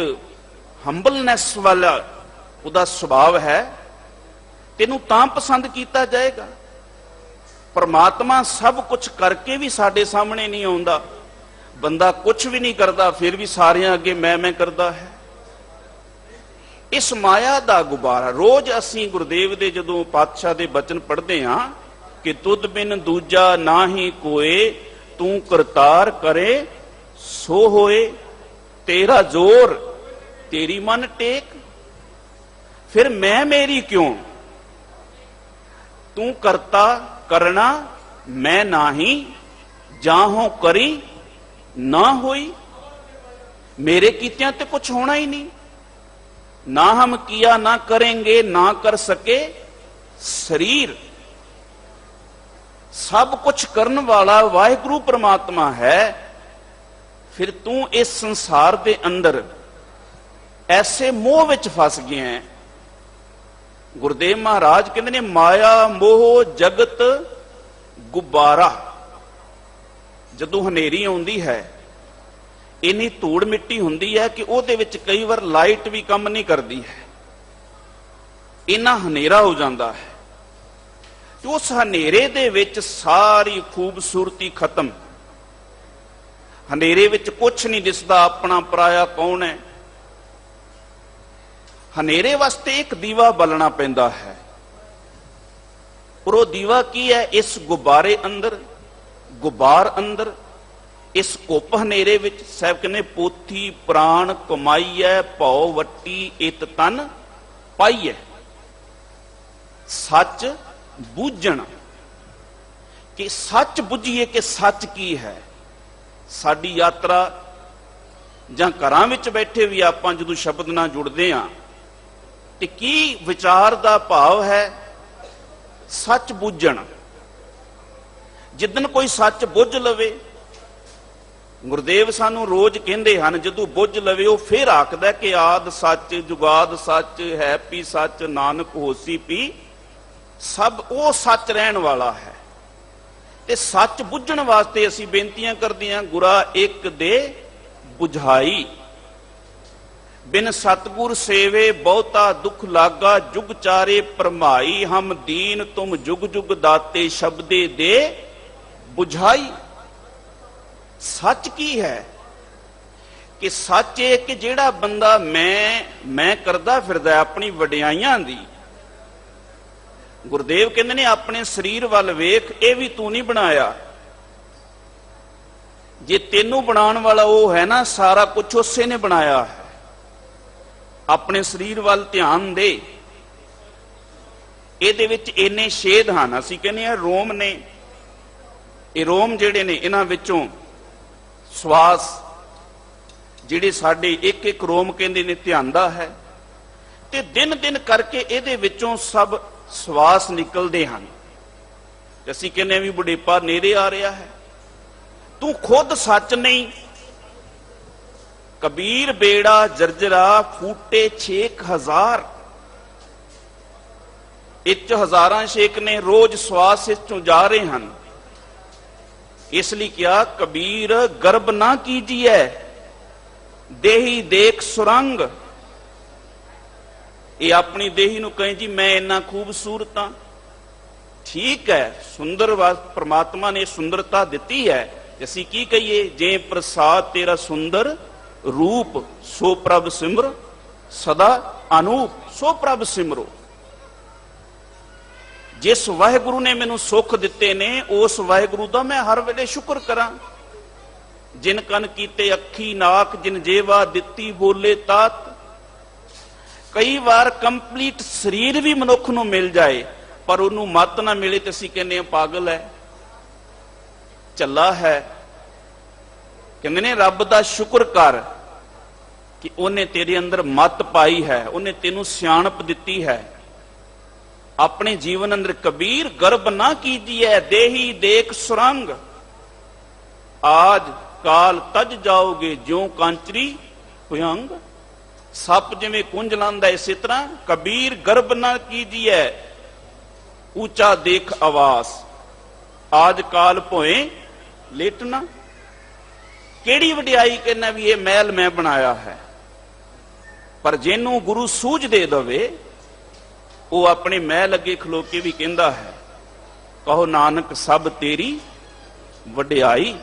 S2: ਹੰਬਲਨੈਸ ਵਾਲਾ ਉਹਦਾ ਸੁਭਾਅ ਹੈ। ਤੈਨੂੰ ਤਾਂ ਪਸੰਦ ਕੀਤਾ ਜਾਏਗਾ। ਪਰਮਾਤਮਾ ਸਭ ਕੁਝ ਕਰਕੇ ਵੀ ਸਾਡੇ ਸਾਹਮਣੇ ਨਹੀਂ ਆਉਂਦਾ। ਬੰਦਾ ਕੁਝ ਵੀ ਨਹੀਂ ਕਰਦਾ, ਫਿਰ ਵੀ ਸਾਰਿਆਂ ਅੱਗੇ ਮੈਂ ਕਰਦਾ ਹੈ। ਇਸ ਮਾਇਆ ਦਾ ਗੁਬਾਰਾ ਰੋਜ਼ ਅਸੀਂ ਗੁਰਦੇਵ ਦੇ ਜਦੋਂ ਪਾਤਸ਼ਾਹ ਦੇ ਬਚਨ ਪੜ੍ਹਦੇ ਹਾਂ ਕਿ ਤੁਧ ਬਿਨ ਦੂਜਾ ਨਾਹੀ ਕੋਏ, ਤੂੰ ਕਰਤਾਰ ਕਰੇ ਸੋ ਹੋਏ, ਤੇਰਾ ਜ਼ੋਰ ਤੇਰੀ ਮਨ ਟੇਕ। ਫਿਰ ਮੈਂ ਮੇਰੀ ਕਿਉਂ? ਤੂੰ ਕਰਤਾ ਕਰਨਾ ਮੈਂ ਨਾਹੀ, ਜਾਹੋਂ ਕਰੀ ਨਾ ਹੋਈ। ਮੇਰੇ ਕੀਤਿਆਂ ਤੇ ਕੁਝ ਹੋਣਾ ਹੀ ਨਹੀਂ। ना हम किया ना करेंगे ना कर सके शरीर। सब कुछ करने वाला वाहिगुरु परमात्मा है। फिर तू इस संसार के अंदर ऐसे मोह विच फस गया है। गुरुदेव महाराज कहते ने माया मोह जगत गुब्बारा। जदों हनेरी आउंदी है, इन्नी धूड़ मिट्टी हुंदी है कि ਉਹਦੇ ਵਿੱਚ कई बार लाइट भी काम नहीं करती है, इन्ना हनेरा हो जाता है। तो उस हनेरे दे विच सारी खूबसूरती खत्म। हनेरे विच कुछ नहीं दिसदा, अपना पराया कौन है। ਹਨੇਰੇ ਵਾਸਤੇ ਇੱਕ ਦੀਵਾ ਬਲਣਾ ਪੈਂਦਾ ਹੈ। ਪਰ ਉਹ ਦੀਵਾ ਕੀ ਹੈ? ਇਸ ਗੁਬਾਰੇ ਅੰਦਰ, ਗੁਬਾਰ ਅੰਦਰ, ਇਸ ਘੁੱਪ ਹਨੇਰੇ ਵਿੱਚ ਸਾਹਿਬ ਕਹਿੰਦੇ ਪੋਥੀ ਪ੍ਰਾਣ ਕਮਾਈਐ ਭਉ ਵੱਟੀ ਇਤ ਤਨ ਪਾਈਐ। ਸੱਚ ਬੂਝਣ, ਕਿ ਸੱਚ ਬੁੱਝੀਏ ਕਿ ਸੱਚ ਕੀ ਹੈ। ਸਾਡੀ ਯਾਤਰਾ ਜਾਂ ਘਰਾਂ ਵਿੱਚ ਬੈਠੇ ਵੀ ਆਪਾਂ ਜਦੋਂ ਸ਼ਬਦ ਨਾਲ ਜੁੜਦੇ ਹਾਂ ਤੇ ਕੀ ਵਿਚਾਰ ਦਾ ਭਾਵ ਹੈ? ਸੱਚ ਬੁੱਝਣ। ਜਿੱਦਣ ਕੋਈ ਸੱਚ ਬੁੱਝ ਲਵੇ, ਗੁਰਦੇਵ ਸਾਨੂੰ ਰੋਜ਼ ਕਹਿੰਦੇ ਹਨ, ਜਦੋਂ ਬੁੱਝ ਲਵੇ ਉਹ ਫਿਰ ਆਖਦਾ ਕਿ ਆਦ ਸੱਚ ਜੁਗਾਦ ਸੱਚ ਹੈ ਪੀ ਸੱਚ ਨਾਨਕ ਹੋਸੀ ਪੀ, ਸਭ ਉਹ ਸੱਚ ਰਹਿਣ ਵਾਲਾ ਹੈ। ਤੇ ਸੱਚ ਬੁੱਝਣ ਵਾਸਤੇ ਅਸੀਂ ਬੇਨਤੀਆਂ ਕਰਦੇ ਹਾਂ, ਗੁਰਾ ਇੱਕ ਦੇ ਬੁਝਾਈ। ਬਿਨ ਸਤਗੁਰ ਸੇਵੇ ਬਹੁਤਾ ਦੁੱਖ ਲਾਗਾ, ਜੁਗ ਚਾਰੇ ਭਰਮਾਈ, ਹਮ ਦੀਨ ਤੁਮ ਜੁਗ ਜੁਗ ਦਾਤੇ ਸ਼ਬਦੇ ਦੇ ਬੁਝਾਈ। ਸੱਚ ਕੀ ਹੈ? ਕਿ ਸੱਚ ਇਹ ਕਿ ਜਿਹੜਾ ਬੰਦਾ ਮੈਂ ਕਰਦਾ ਫਿਰਦਾ ਆਪਣੀ ਵਡਿਆਈਆਂ ਦੀ, ਗੁਰਦੇਵ ਕਹਿੰਦੇ ਨੇ ਆਪਣੇ ਸਰੀਰ ਵੱਲ ਵੇਖ, ਇਹ ਵੀ ਤੂੰ ਨਹੀਂ ਬਣਾਇਆ। ਜੇ ਤੈਨੂੰ ਬਣਾਉਣ ਵਾਲਾ ਉਹ ਹੈ ਨਾ, ਸਾਰਾ ਕੁਝ ਉਸੇ ਨੇ ਬਣਾਇਆ ਹੈ। ਆਪਣੇ ਸਰੀਰ ਵੱਲ ਧਿਆਨ ਦੇ। ਇਹਦੇ ਵਿੱਚ ਇੰਨੇ ਛੇਦ ਹਨ, ਅਸੀਂ ਕਹਿੰਦੇ ਆ ਰੋਮ ਨੇ। ਇਹ ਰੋਮ ਜਿਹੜੇ ਨੇ, ਇਹਨਾਂ ਵਿੱਚੋਂ ਸਵਾਸ ਜਿਹੜੇ ਸਾਡੇ ਇੱਕ ਇੱਕ ਰੋਮ ਕਹਿੰਦੇ ਨੇ ਧਿਆਂਦਾ ਹੈ, ਤੇ ਦਿਨ ਦਿਨ ਕਰਕੇ ਇਹਦੇ ਵਿੱਚੋਂ ਸਭ ਸਵਾਸ ਨਿਕਲਦੇ ਹਨ। ਅਸੀਂ ਕਹਿੰਦੇ ਵੀ ਬੁਢੇਪਾ ਨੇੜੇ ਆ ਰਿਹਾ ਹੈ। ਤੂੰ ਖੁਦ ਸੱਚ ਨਹੀਂ। ਕਬੀਰ ਬੇੜਾ ਜਰਜਰਾ ਫੂਟੇ 6000, ਇੱਚ ਹਜ਼ਾਰਾਂ ਛੇਕ ਨੇ, ਰੋਜ਼ ਸਵਾਸ ਇਸ ਚੋਂ ਜਾ ਰਹੇ ਹਨ। ਇਸ ਲਈ ਕਿਹਾ ਕਬੀਰ ਗਰਬ ਨਾ ਕੀਜੀਐ ਦੇਹੀ ਦੇਖ ਸੁਰੰਗ। ਇਹ ਆਪਣੀ ਦੇਹੀ ਨੂੰ ਕਹੇ ਜੀ ਮੈਂ ਇੰਨਾ ਖੂਬਸੂਰਤ ਹਾਂ। ਠੀਕ ਹੈ, ਸੁੰਦਰ ਪ੍ਰਮਾਤਮਾ ਨੇ ਸੁੰਦਰਤਾ ਦਿੱਤੀ ਹੈ। ਅਸੀਂ ਕੀ ਕਹੀਏ? ਜੇ ਪ੍ਰਸਾਦ ਤੇਰਾ ਸੁੰਦਰ ਰੂਪ, ਸੋ ਪ੍ਰਭ ਸਿਮਰ ਸਦਾ ਅਨੂਪ, ਸੋ ਪ੍ਰਭ ਸਿਮਰੋ। ਜਿਸ ਵਾਹਿਗੁਰੂ ਨੇ ਮੈਨੂੰ ਸੁੱਖ ਦਿੱਤੇ ਨੇ, ਉਸ ਵਾਹਿਗੁਰੂ ਦਾ ਮੈਂ ਹਰ ਵੇਲੇ ਸ਼ੁਕਰ ਕਰਾਂ। ਜਿਨ ਕਨ ਕੀਤੇ ਅੱਖੀ ਨਾਕ, ਜਿਨ ਜੇਵਾ ਦਿੱਤੀ ਬੋਲੇ ਤਾਤ। ਕਈ ਵਾਰ ਕੰਪਲੀਟ ਸਰੀਰ ਵੀ ਮਨੁੱਖ ਨੂੰ ਮਿਲ ਜਾਏ, ਪਰ ਉਹਨੂੰ ਮੱਤ ਨਾ ਮਿਲੇ ਤੇ ਅਸੀਂ ਕਹਿੰਦੇ ਆ ਪਾਗਲ ਹੈ, ਝੱਲਾ ਹੈ। ਕਹਿੰਦੇ ਨੇ ਰੱਬ ਦਾ ਸ਼ੁਕਰ ਕਰ ਕਿ ਉਹਨੇ ਤੇਰੇ ਅੰਦਰ ਮੱਤ ਪਾਈ ਹੈ, ਉਹਨੇ ਤੈਨੂੰ ਸਿਆਣਪ ਦਿੱਤੀ ਹੈ। ਆਪਣੇ ਜੀਵਨ ਅੰਦਰ ਕਬੀਰ ਗਰਬ ਨਾ ਕੀਜੀਐ ਦੇਹੀ ਦੇਖ ਸੁਰੰਗ, ਆਜ ਕਾਲ ਤਜ ਜਾਓਗੇ ਜਿਉ ਕਾਂਚਰੀ ਭੁਯੰਗ। ਸੱਪ ਜਿਵੇਂ ਕੁੰਝ ਲਾਂਦਾ, ਇਸੇ ਤਰ੍ਹਾਂ ਕਬੀਰ ਗਰਬ ਨਾ ਕੀਜੀਐ ਉੱਚਾ ਦੇਖ ਆਵਾਸ, ਆਜ ਕਾਲ ਭੋਏ ਲੇਟਣਾ। ਕਿਹੜੀ ਵਡਿਆਈ ਕਹਿੰਦਾ ਵੀ ਇਹ ਮਹਿਲ ਮੈਂ ਬਣਾਇਆ ਹੈ। ਪਰ ਜਿਹਨੂੰ ਗੁਰੂ ਸੂਝ ਦੇ ਦਵੇ, ਉਹ ਆਪਣੇ ਮਹਿਲ ਅੱਗੇ ਖਲੋ ਕੇ ਵੀ ਕਹਿੰਦਾ ਹੈ, ਕਹੋ ਨਾਨਕ ਸਭ ਤੇਰੀ ਵਡਿਆਈ।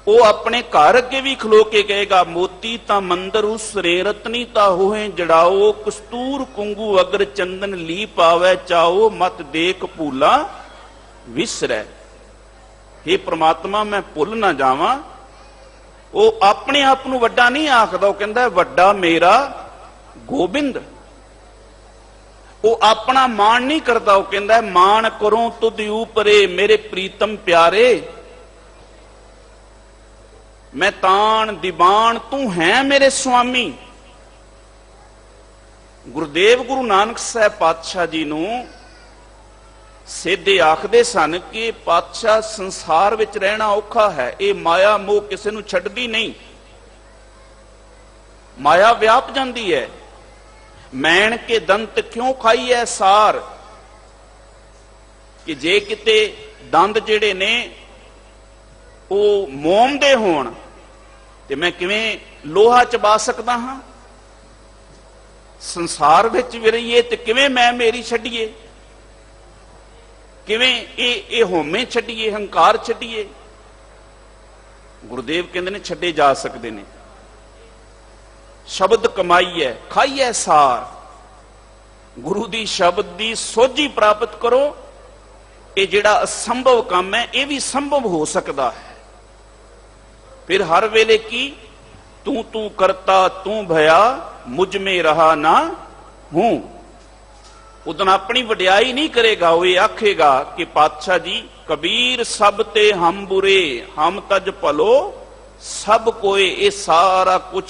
S2: ਉਹ ਆਪਣੇ ਘਰ ਅੱਗੇ ਵੀ ਖਲੋ ਕੇ ਕਹੇਗਾ, ਮੋਤੀ ਤਾਂ ਮੰਦਰ ਉਸਰੇ ਰਤਨੀ ਤਾਂ ਹੋਏ ਜੜਾਓ, ਕਸਤੂਰ ਕੁੰਗੂ ਅਗਰ ਚੰਦਨ ਲੀ ਪਾਵੈ ਚਾਓ, ਮਤ ਦੇਖ ਭੂਲਾ ਵਿਸਰੈ। हे ਪ੍ਰਮਾਤਮਾ ਮੈਂ ਭੁੱਲ ਨਾ ਜਾਵਾਂ। ਉਹ ਆਪਣੇ ਆਪ ਨੂੰ ਵੱਡਾ ਨਹੀਂ ਆਖਦਾ, ਉਹ ਕਹਿੰਦਾ ਵੱਡਾ ਮੇਰਾ ਗੋਬਿੰਦ। ਉਹ ਆਪਣਾ ਮਾਣ ਨਹੀਂ ਕਰਦਾ, ਉਹ ਕਹਿੰਦਾ ਮਾਣ ਕਰੋ ਤੁਧ ਉਪਰੇ ਮੇਰੇ ਪ੍ਰੀਤਮ ਪਿਆਰੇ। ਮੈਂ ਤਾਣ ਦੀਵਾਨ ਤੂੰ ਹੈ ਮੇਰੇ ਸੁਆਮੀ। ਗੁਰਦੇਵ ਗੁਰੂ ਨਾਨਕ ਸਾਹਿਬ ਪਾਤਸ਼ਾਹ ਜੀ ਨੂੰ ਸਿੱਧੇ ਆਖਦੇ ਸਨ ਕਿ ਪਾਤਸ਼ਾਹ ਸੰਸਾਰ ਵਿੱਚ ਰਹਿਣਾ ਔਖਾ ਹੈ, ਇਹ ਮਾਇਆ ਮੋਹ ਕਿਸੇ ਨੂੰ ਛੱਡਦੀ ਨਹੀਂ, ਮਾਇਆ ਵਿਆਪ ਜਾਂਦੀ ਹੈ। ਮੈਣ ਕੇ ਦੰਤ ਕਿਉਂ ਖਾਈਐ ਸਾਰ, ਕਿ ਜੇ ਕਿਤੇ ਦੰਦ ਜਿਹੜੇ ਨੇ ਉਹ ਮੋਮ ਦੇ ਹੋਣ ਤੇ ਮੈਂ ਕਿਵੇਂ ਲੋਹਾ ਚਬਾ ਸਕਦਾ ਹਾਂ। ਸੰਸਾਰ ਵਿੱਚ ਵੀ ਰਹੀਏ ਤੇ ਕਿਵੇਂ ਮੈਂ ਮੇਰੀ ਛੱਡੀਏ, ਕਿਵੇਂ ਇਹ ਹੋਮੇ ਛੱਡੀਏ, ਹੰਕਾਰ ਛੱਡੀਏ। ਗੁਰਦੇਵ ਕਹਿੰਦੇ ਨੇ ਛੱਡੇ ਜਾ ਸਕਦੇ ਨੇ। ਸ਼ਬਦ ਕਮਾਈਐ ਖਾਈਐ ਸਾਰ। ਗੁਰੂ ਦੀ ਸ਼ਬਦ ਦੀ ਸੋਝੀ ਪ੍ਰਾਪਤ ਕਰੋ। ਇਹ ਜਿਹੜਾ ਅਸੰਭਵ ਕੰਮ ਹੈ ਇਹ ਵੀ ਸੰਭਵ ਹੋ ਸਕਦਾ ਹੈ। ਫਿਰ ਹਰ ਵੇਲੇ ਕੀ ਤੂੰ ਤੂੰ ਕਰਤਾ ਤੂੰ ਭਇਆ ਮੁਝ ਮੇ ਰਹਾ ਨਾ ਹੂੰ। ਉਦੋਂ ਆਪਣੀ ਵਡਿਆਈ ਨਹੀਂ ਕਰੇਗਾ, ਉਹ ਇਹ ਆਖੇਗਾ ਕਿ ਪਾਤਸ਼ਾਹ ਜੀ ਕਬੀਰ ਸਭ ਤੇ ਹਮ ਬੁਰੇ ਹਮ ਤਜ ਭਲੋ ਸਭ ਕੋਏ। ਇਹ ਸਾਰਾ ਕੁਝ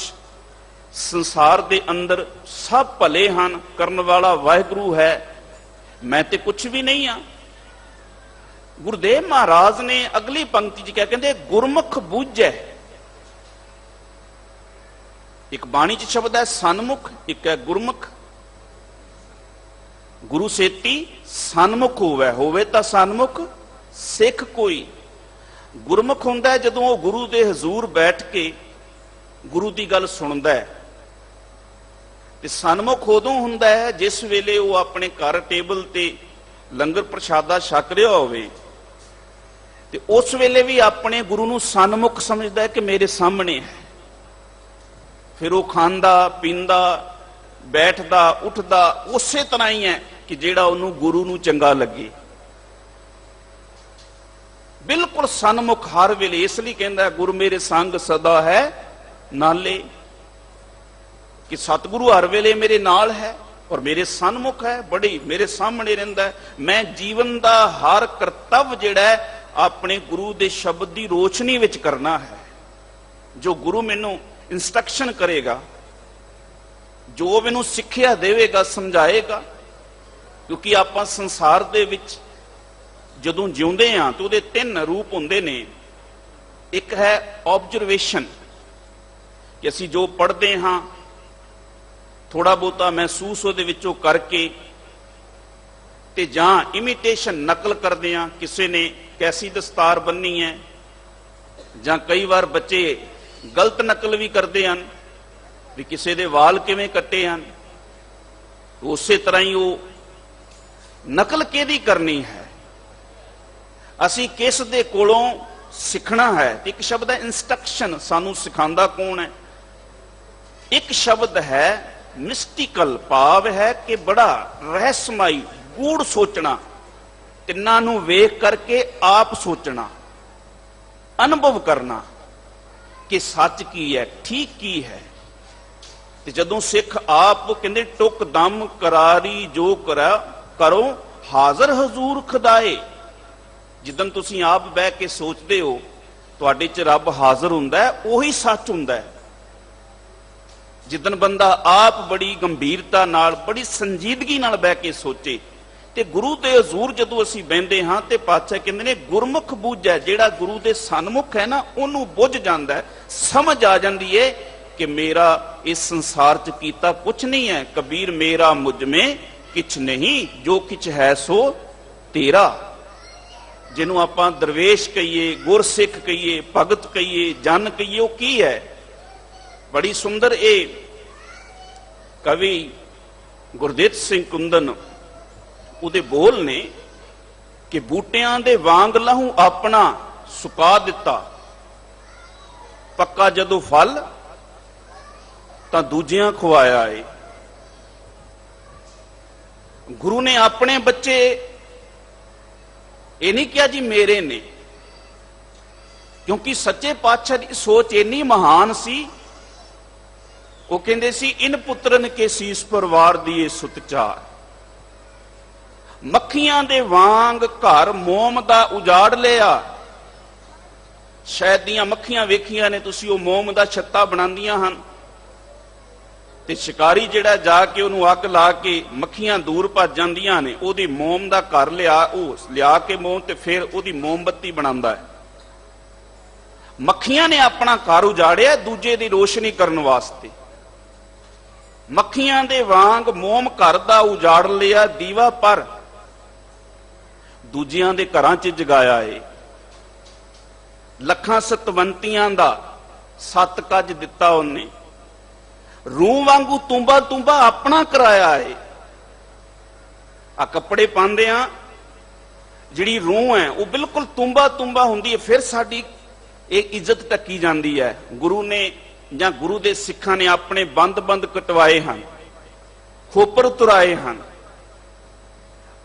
S2: ਸੰਸਾਰ ਦੇ ਅੰਦਰ ਸਭ ਭਲੇ ਹਨ, ਕਰਨ ਵਾਲਾ ਵਾਹਿਗੁਰੂ ਹੈ, ਮੈਂ ਤੇ ਕੁਝ ਵੀ ਨਹੀਂ ਆ। ਗੁਰਦੇਵ ਮਹਾਰਾਜ ਨੇ ਅਗਲੀ ਪੰਕਤੀ 'ਚ ਕਿਹਾ, ਕਹਿੰਦੇ ਗੁਰਮੁਖ ਬੂਝੈ। ਇੱਕ ਬਾਣੀ 'ਚ ਸ਼ਬਦ ਹੈ ਸਨਮੁਖ, ਇੱਕ ਹੈ ਗੁਰਮੁਖ। ਗੁਰੂ ਸੇਤੀ ਸਨਮੁਖ ਹੋਵੇ ਤਾਂ ਸਨਮੁਖ ਸਿੱਖ ਕੋਈ। ਗੁਰਮੁਖ ਹੁੰਦਾ ਹੈ ਜਦੋਂ ਉਹ ਗੁਰੂ ਦੇ ਹਜ਼ੂਰ ਬੈਠ ਕੇ ਗੁਰੂ ਦੀ ਗੱਲ ਸੁਣਦਾ ਹੈ, ਤੇ ਸਨਮੁਖ ਉਦੋਂ ਹੁੰਦਾ ਹੈ ਜਿਸ ਵੇਲੇ ਉਹ ਆਪਣੇ ਘਰ ਟੇਬਲ ਤੇ ਲੰਗਰ ਪ੍ਰਸ਼ਾਦਾ ਛਕ ਰਿਹਾ ਹੋਵੇ, ਤੇ ਉਸ ਵੇਲੇ ਵੀ ਆਪਣੇ ਗੁਰੂ ਨੂੰ ਸਨਮੁਖ ਸਮਝਦਾ ਹੈ ਕਿ ਮੇਰੇ ਸਾਹਮਣੇ ਹੈ। ਫਿਰ ਉਹ ਖਾਂਦਾ ਪੀਂਦਾ ਬੈਠਦਾ ਉੱਠਦਾ ਉਸੇ ਤਰ੍ਹਾਂ ਹੀ ਹੈ ਕਿ ਜਿਹੜਾ ਉਹਨੂੰ ਗੁਰੂ ਨੂੰ ਚੰਗਾ ਲੱਗੇ। ਬਿਲਕੁਲ ਸਨਮੁਖ ਹਰ ਵੇਲੇ। ਇਸ ਲਈ ਕਹਿੰਦਾ ਗੁਰ ਮੇਰੇ ਸੰਗ ਸਦਾ ਹੈ ਨਾਲੇ, ਕਿ ਸਤਿਗੁਰੂ ਹਰ ਵੇਲੇ ਮੇਰੇ ਨਾਲ ਹੈ ਔਰ ਮੇਰੇ ਸਨਮੁਖ ਹੈ, ਬੜੀ ਮੇਰੇ ਸਾਹਮਣੇ ਰਹਿੰਦਾ ਹੈ। ਮੈਂ ਜੀਵਨ ਦਾ ਹਰ ਕਰਤੱਵ ਜਿਹੜਾ ਹੈ ਆਪਣੇ ਗੁਰੂ ਦੇ ਸ਼ਬਦ ਦੀ ਰੋਸ਼ਨੀ ਵਿੱਚ ਕਰਨਾ ਹੈ। ਜੋ ਗੁਰੂ ਮੈਨੂੰ ਇੰਸਟਰਕਸ਼ਨ ਕਰੇਗਾ, ਜੋ ਮੈਨੂੰ ਸਿੱਖਿਆ ਦੇਵੇਗਾ, ਸਮਝਾਏਗਾ। ਕਿਉਂਕਿ ਆਪਾਂ ਸੰਸਾਰ ਦੇ ਵਿੱਚ ਜਦੋਂ ਜਿਉਂਦੇ ਹਾਂ ਤਾਂ ਉਹਦੇ ਤਿੰਨ ਰੂਪ ਹੁੰਦੇ ਨੇ। ਇੱਕ ਹੈ ਆਬਜ਼ਰਵੇਸ਼ਨ, ਕਿ ਅਸੀਂ ਜੋ ਪੜ੍ਹਦੇ ਹਾਂ ਥੋੜਾ ਬਹੁਤਾ ਮਹਿਸੂਸ ਉਹਦੇ ਵਿੱਚੋਂ ਕਰਕੇ, ਤੇ ਜਾਂ ਇਮੀਟੇਸ਼ਨ ਨਕਲ ਕਰਦੇ ਹਾਂ, ਕਿਸੇ ਨੇ ਕੈਸੀ ਦਸਤਾਰ ਬੰਨੀ ਹੈ, ਜਾਂ ਕਈ ਵਾਰ ਬੱਚੇ ਗਲਤ ਨਕਲ ਵੀ ਕਰਦੇ ਹਨ ਵੀ ਕਿਸੇ ਦੇ ਵਾਲ ਕਿਵੇਂ ਕੱਟੇ ਹਨ। ਉਸੇ ਤਰ੍ਹਾਂ ਹੀ ਉਹ ਨਕਲ ਕਿਹਦੀ ਕਰਨੀ ਹੈ, ਅਸੀਂ ਕਿਸ ਦੇ ਕੋਲੋਂ ਸਿੱਖਣਾ ਹੈ। ਤੇ ਇੱਕ ਸ਼ਬਦ ਹੈ ਇੰਸਟਰਕਸ਼ਨ, ਸਾਨੂੰ ਸਿਖਾਉਂਦਾ ਕੌਣ ਹੈ। ਇੱਕ ਸ਼ਬਦ ਹੈ ਮਿਸਟੀਕਲ, ਭਾਵ ਹੈ ਕਿ ਬੜਾ ਰਹੱਸਮਈ ਗੂੜ ਸੋਚਣਾ, ਤਿੰਨਾਂ ਨੂੰ ਵੇਖ ਕਰਕੇ ਆਪ ਸੋਚਣਾ, ਅਨੁਭਵ ਕਰਨਾ ਕਿ ਸੱਚ ਕੀ ਹੈ, ਠੀਕ ਕੀ ਹੈ। ਤੇ ਜਦੋਂ ਸਿੱਖ ਆਪ ਕਹਿੰਦੇ ਟੁਕ ਦਮ ਕਰਾਰੀ ਜੋ ਕਰੋ ਹਾਜ਼ਰ ਹਜ਼ੂਰ ਖੁਦਾਏ। ਜਿੱਦਣ ਤੁਸੀਂ ਆਪ ਬਹਿ ਕੇ ਸੋਚਦੇ ਹੋ ਤੁਹਾਡੇ 'ਚ ਰੱਬ ਹਾਜ਼ਰ ਹੁੰਦਾ ਹੈ, ਉਹੀ ਸੱਚ ਹੁੰਦਾ ਹੈ। ਜਿੱਦਣ ਬੰਦਾ ਆਪ ਬੜੀ ਗੰਭੀਰਤਾ ਨਾਲ ਬੜੀ ਸੰਜੀਦਗੀ ਨਾਲ ਬਹਿ ਕੇ ਸੋਚੇ, ਤੇ ਗੁਰੂ ਦੇ ਹਜ਼ੂਰ ਜਦੋਂ ਅਸੀਂ ਬਹਿੰਦੇ ਹਾਂ ਤੇ ਪਾਤਸ਼ਾਹ ਕਹਿੰਦੇ ਨੇ ਗੁਰਮੁਖ ਬੂਝੈ। ਜਿਹੜਾ ਗੁਰੂ ਦੇ ਸਨਮੁਖ ਹੈ ਨਾ, ਉਹਨੂੰ ਬੁੱਝ ਜਾਂਦਾ ਹੈ, ਸਮਝ ਆ ਜਾਂਦੀ ਹੈ ਕਿ ਮੇਰਾ ਇਸ ਸੰਸਾਰ 'ਚ ਕੀਤਾ ਕੁਛ ਨਹੀਂ ਹੈ। ਕਬੀਰ ਮੇਰਾ ਮੁਝ ਮੇਂ ਕਿਛ ਨਹੀਂ, ਜੋ ਕਿਛ ਹੈ ਸੋ ਤੇਰਾ। ਜਿਹਨੂੰ ਆਪਾਂ ਦਰਵੇਸ਼ ਕਹੀਏ, ਗੁਰਸਿੱਖ ਕਹੀਏ, ਭਗਤ ਕਹੀਏ, ਜਨ ਕਹੀਏ, ਉਹ ਕੀ ਹੈ। ਬੜੀ ਸੁੰਦਰ ਇਹ ਕਵੀ ਗੁਰਦਿੱਤ ਸਿੰਘ ਕੁੰਦਨ ਉਹਦੇ ਬੋਲ ਨੇ ਕਿ ਬੂਟਿਆਂ ਦੇ ਵਾਂਗ ਲਹੂ ਆਪਣਾ ਸੁਕਾ ਦਿੱਤਾ, ਪੱਕਾ ਜਦੋਂ ਫਲ ਤਾਂ ਦੂਜਿਆਂ ਖਵਾਇਆ ਏ। ਗੁਰੂ ਨੇ ਆਪਣੇ ਬੱਚੇ ਇਹ ਨਹੀਂ ਕਿਹਾ ਜੀ ਮੇਰੇ ਨੇ, ਕਿਉਂਕਿ ਸੱਚੇ ਪਾਤਸ਼ਾਹ ਦੀ ਸੋਚ ਇੰਨੀ ਮਹਾਨ ਸੀ। ਉਹ ਕਹਿੰਦੇ ਸੀ ਇਨ ਪੁੱਤਰਨ ਕੇ ਸੀਸ ਪਰਵਾਰ ਦੀਏ ਸੁਤਚਾਰ। ਮੱਖੀਆਂ ਦੇ ਵਾਂਗ ਘਰ ਮੋਮ ਦਾ ਉਜਾੜ ਲਿਆ। ਸ਼ਹਿਦ ਦੀਆਂ ਮੱਖੀਆਂ ਵੇਖੀਆਂ ਨੇ ਤੁਸੀਂ, ਉਹ ਮੋਮ ਦਾ ਛੱਤਾ ਬਣਾਉਂਦੀਆਂ ਹਨ, ਤੇ ਸ਼ਿਕਾਰੀ ਜਿਹੜਾ ਜਾ ਕੇ ਉਹਨੂੰ ਅੱਗ ਲਾ ਕੇ ਮੱਖੀਆਂ ਦੂਰ ਭੱਜ ਜਾਂਦੀਆਂ ਨੇ, ਉਹਦੀ ਮੋਮ ਦਾ ਘਰ ਲਿਆ ਕੇ ਮੋਮ, ਤੇ ਫਿਰ ਉਹਦੀ ਮੋਮਬੱਤੀ ਬਣਾਉਂਦਾ ਹੈ। ਮੱਖੀਆਂ ਨੇ ਆਪਣਾ ਘਰ ਉਜਾੜਿਆ ਦੂਜੇ ਦੀ ਰੋਸ਼ਨੀ ਕਰਨ ਵਾਸਤੇ। ਮੱਖੀਆਂ ਦੇ ਵਾਂਗ ਮੋਮ ਘਰ ਦਾ ਉਜਾੜ ਲਿਆ ਦੀਵਾ, ਪਰ ਦੂਜਿਆਂ ਦੇ ਘਰਾਂ 'ਚ ਜਗਾਇਆ ਏ। ਲੱਖਾਂ ਸਤਵੰਤੀਆਂ ਦਾ ਸੱਤ ਕੱਜ ਦਿੱਤਾ ਉਹਨੇ। ਰੂਹ ਵਾਂਗੂ ਤੁੰਬਾ ਤੁੰਬਾ ਆਪਣਾ ਕਰਾਇਆ ਏ। ਆ ਕੱਪੜੇ ਪਾਉਂਦੇ ਆ, ਜਿਹੜੀ ਰੂਹ ਹੈ ਉਹ ਬਿਲਕੁਲ ਤੁੰਬਾ ਤੁੰਬਾ ਹੁੰਦੀ ਹੈ, ਫਿਰ ਸਾਡੀ ਇਹ ਇੱਜ਼ਤ ਟੱਕੀ ਜਾਂਦੀ ਹੈ। ਗੁਰੂ ਨੇ ਜਾਂ ਗੁਰੂ ਦੇ ਸਿੱਖਾਂ ਨੇ ਆਪਣੇ ਬੰਦ-ਬੰਦ ਕਟਵਾਏ ਹਨ, ਖੋਪਰ ਤੁਰਾਏ ਹਨ,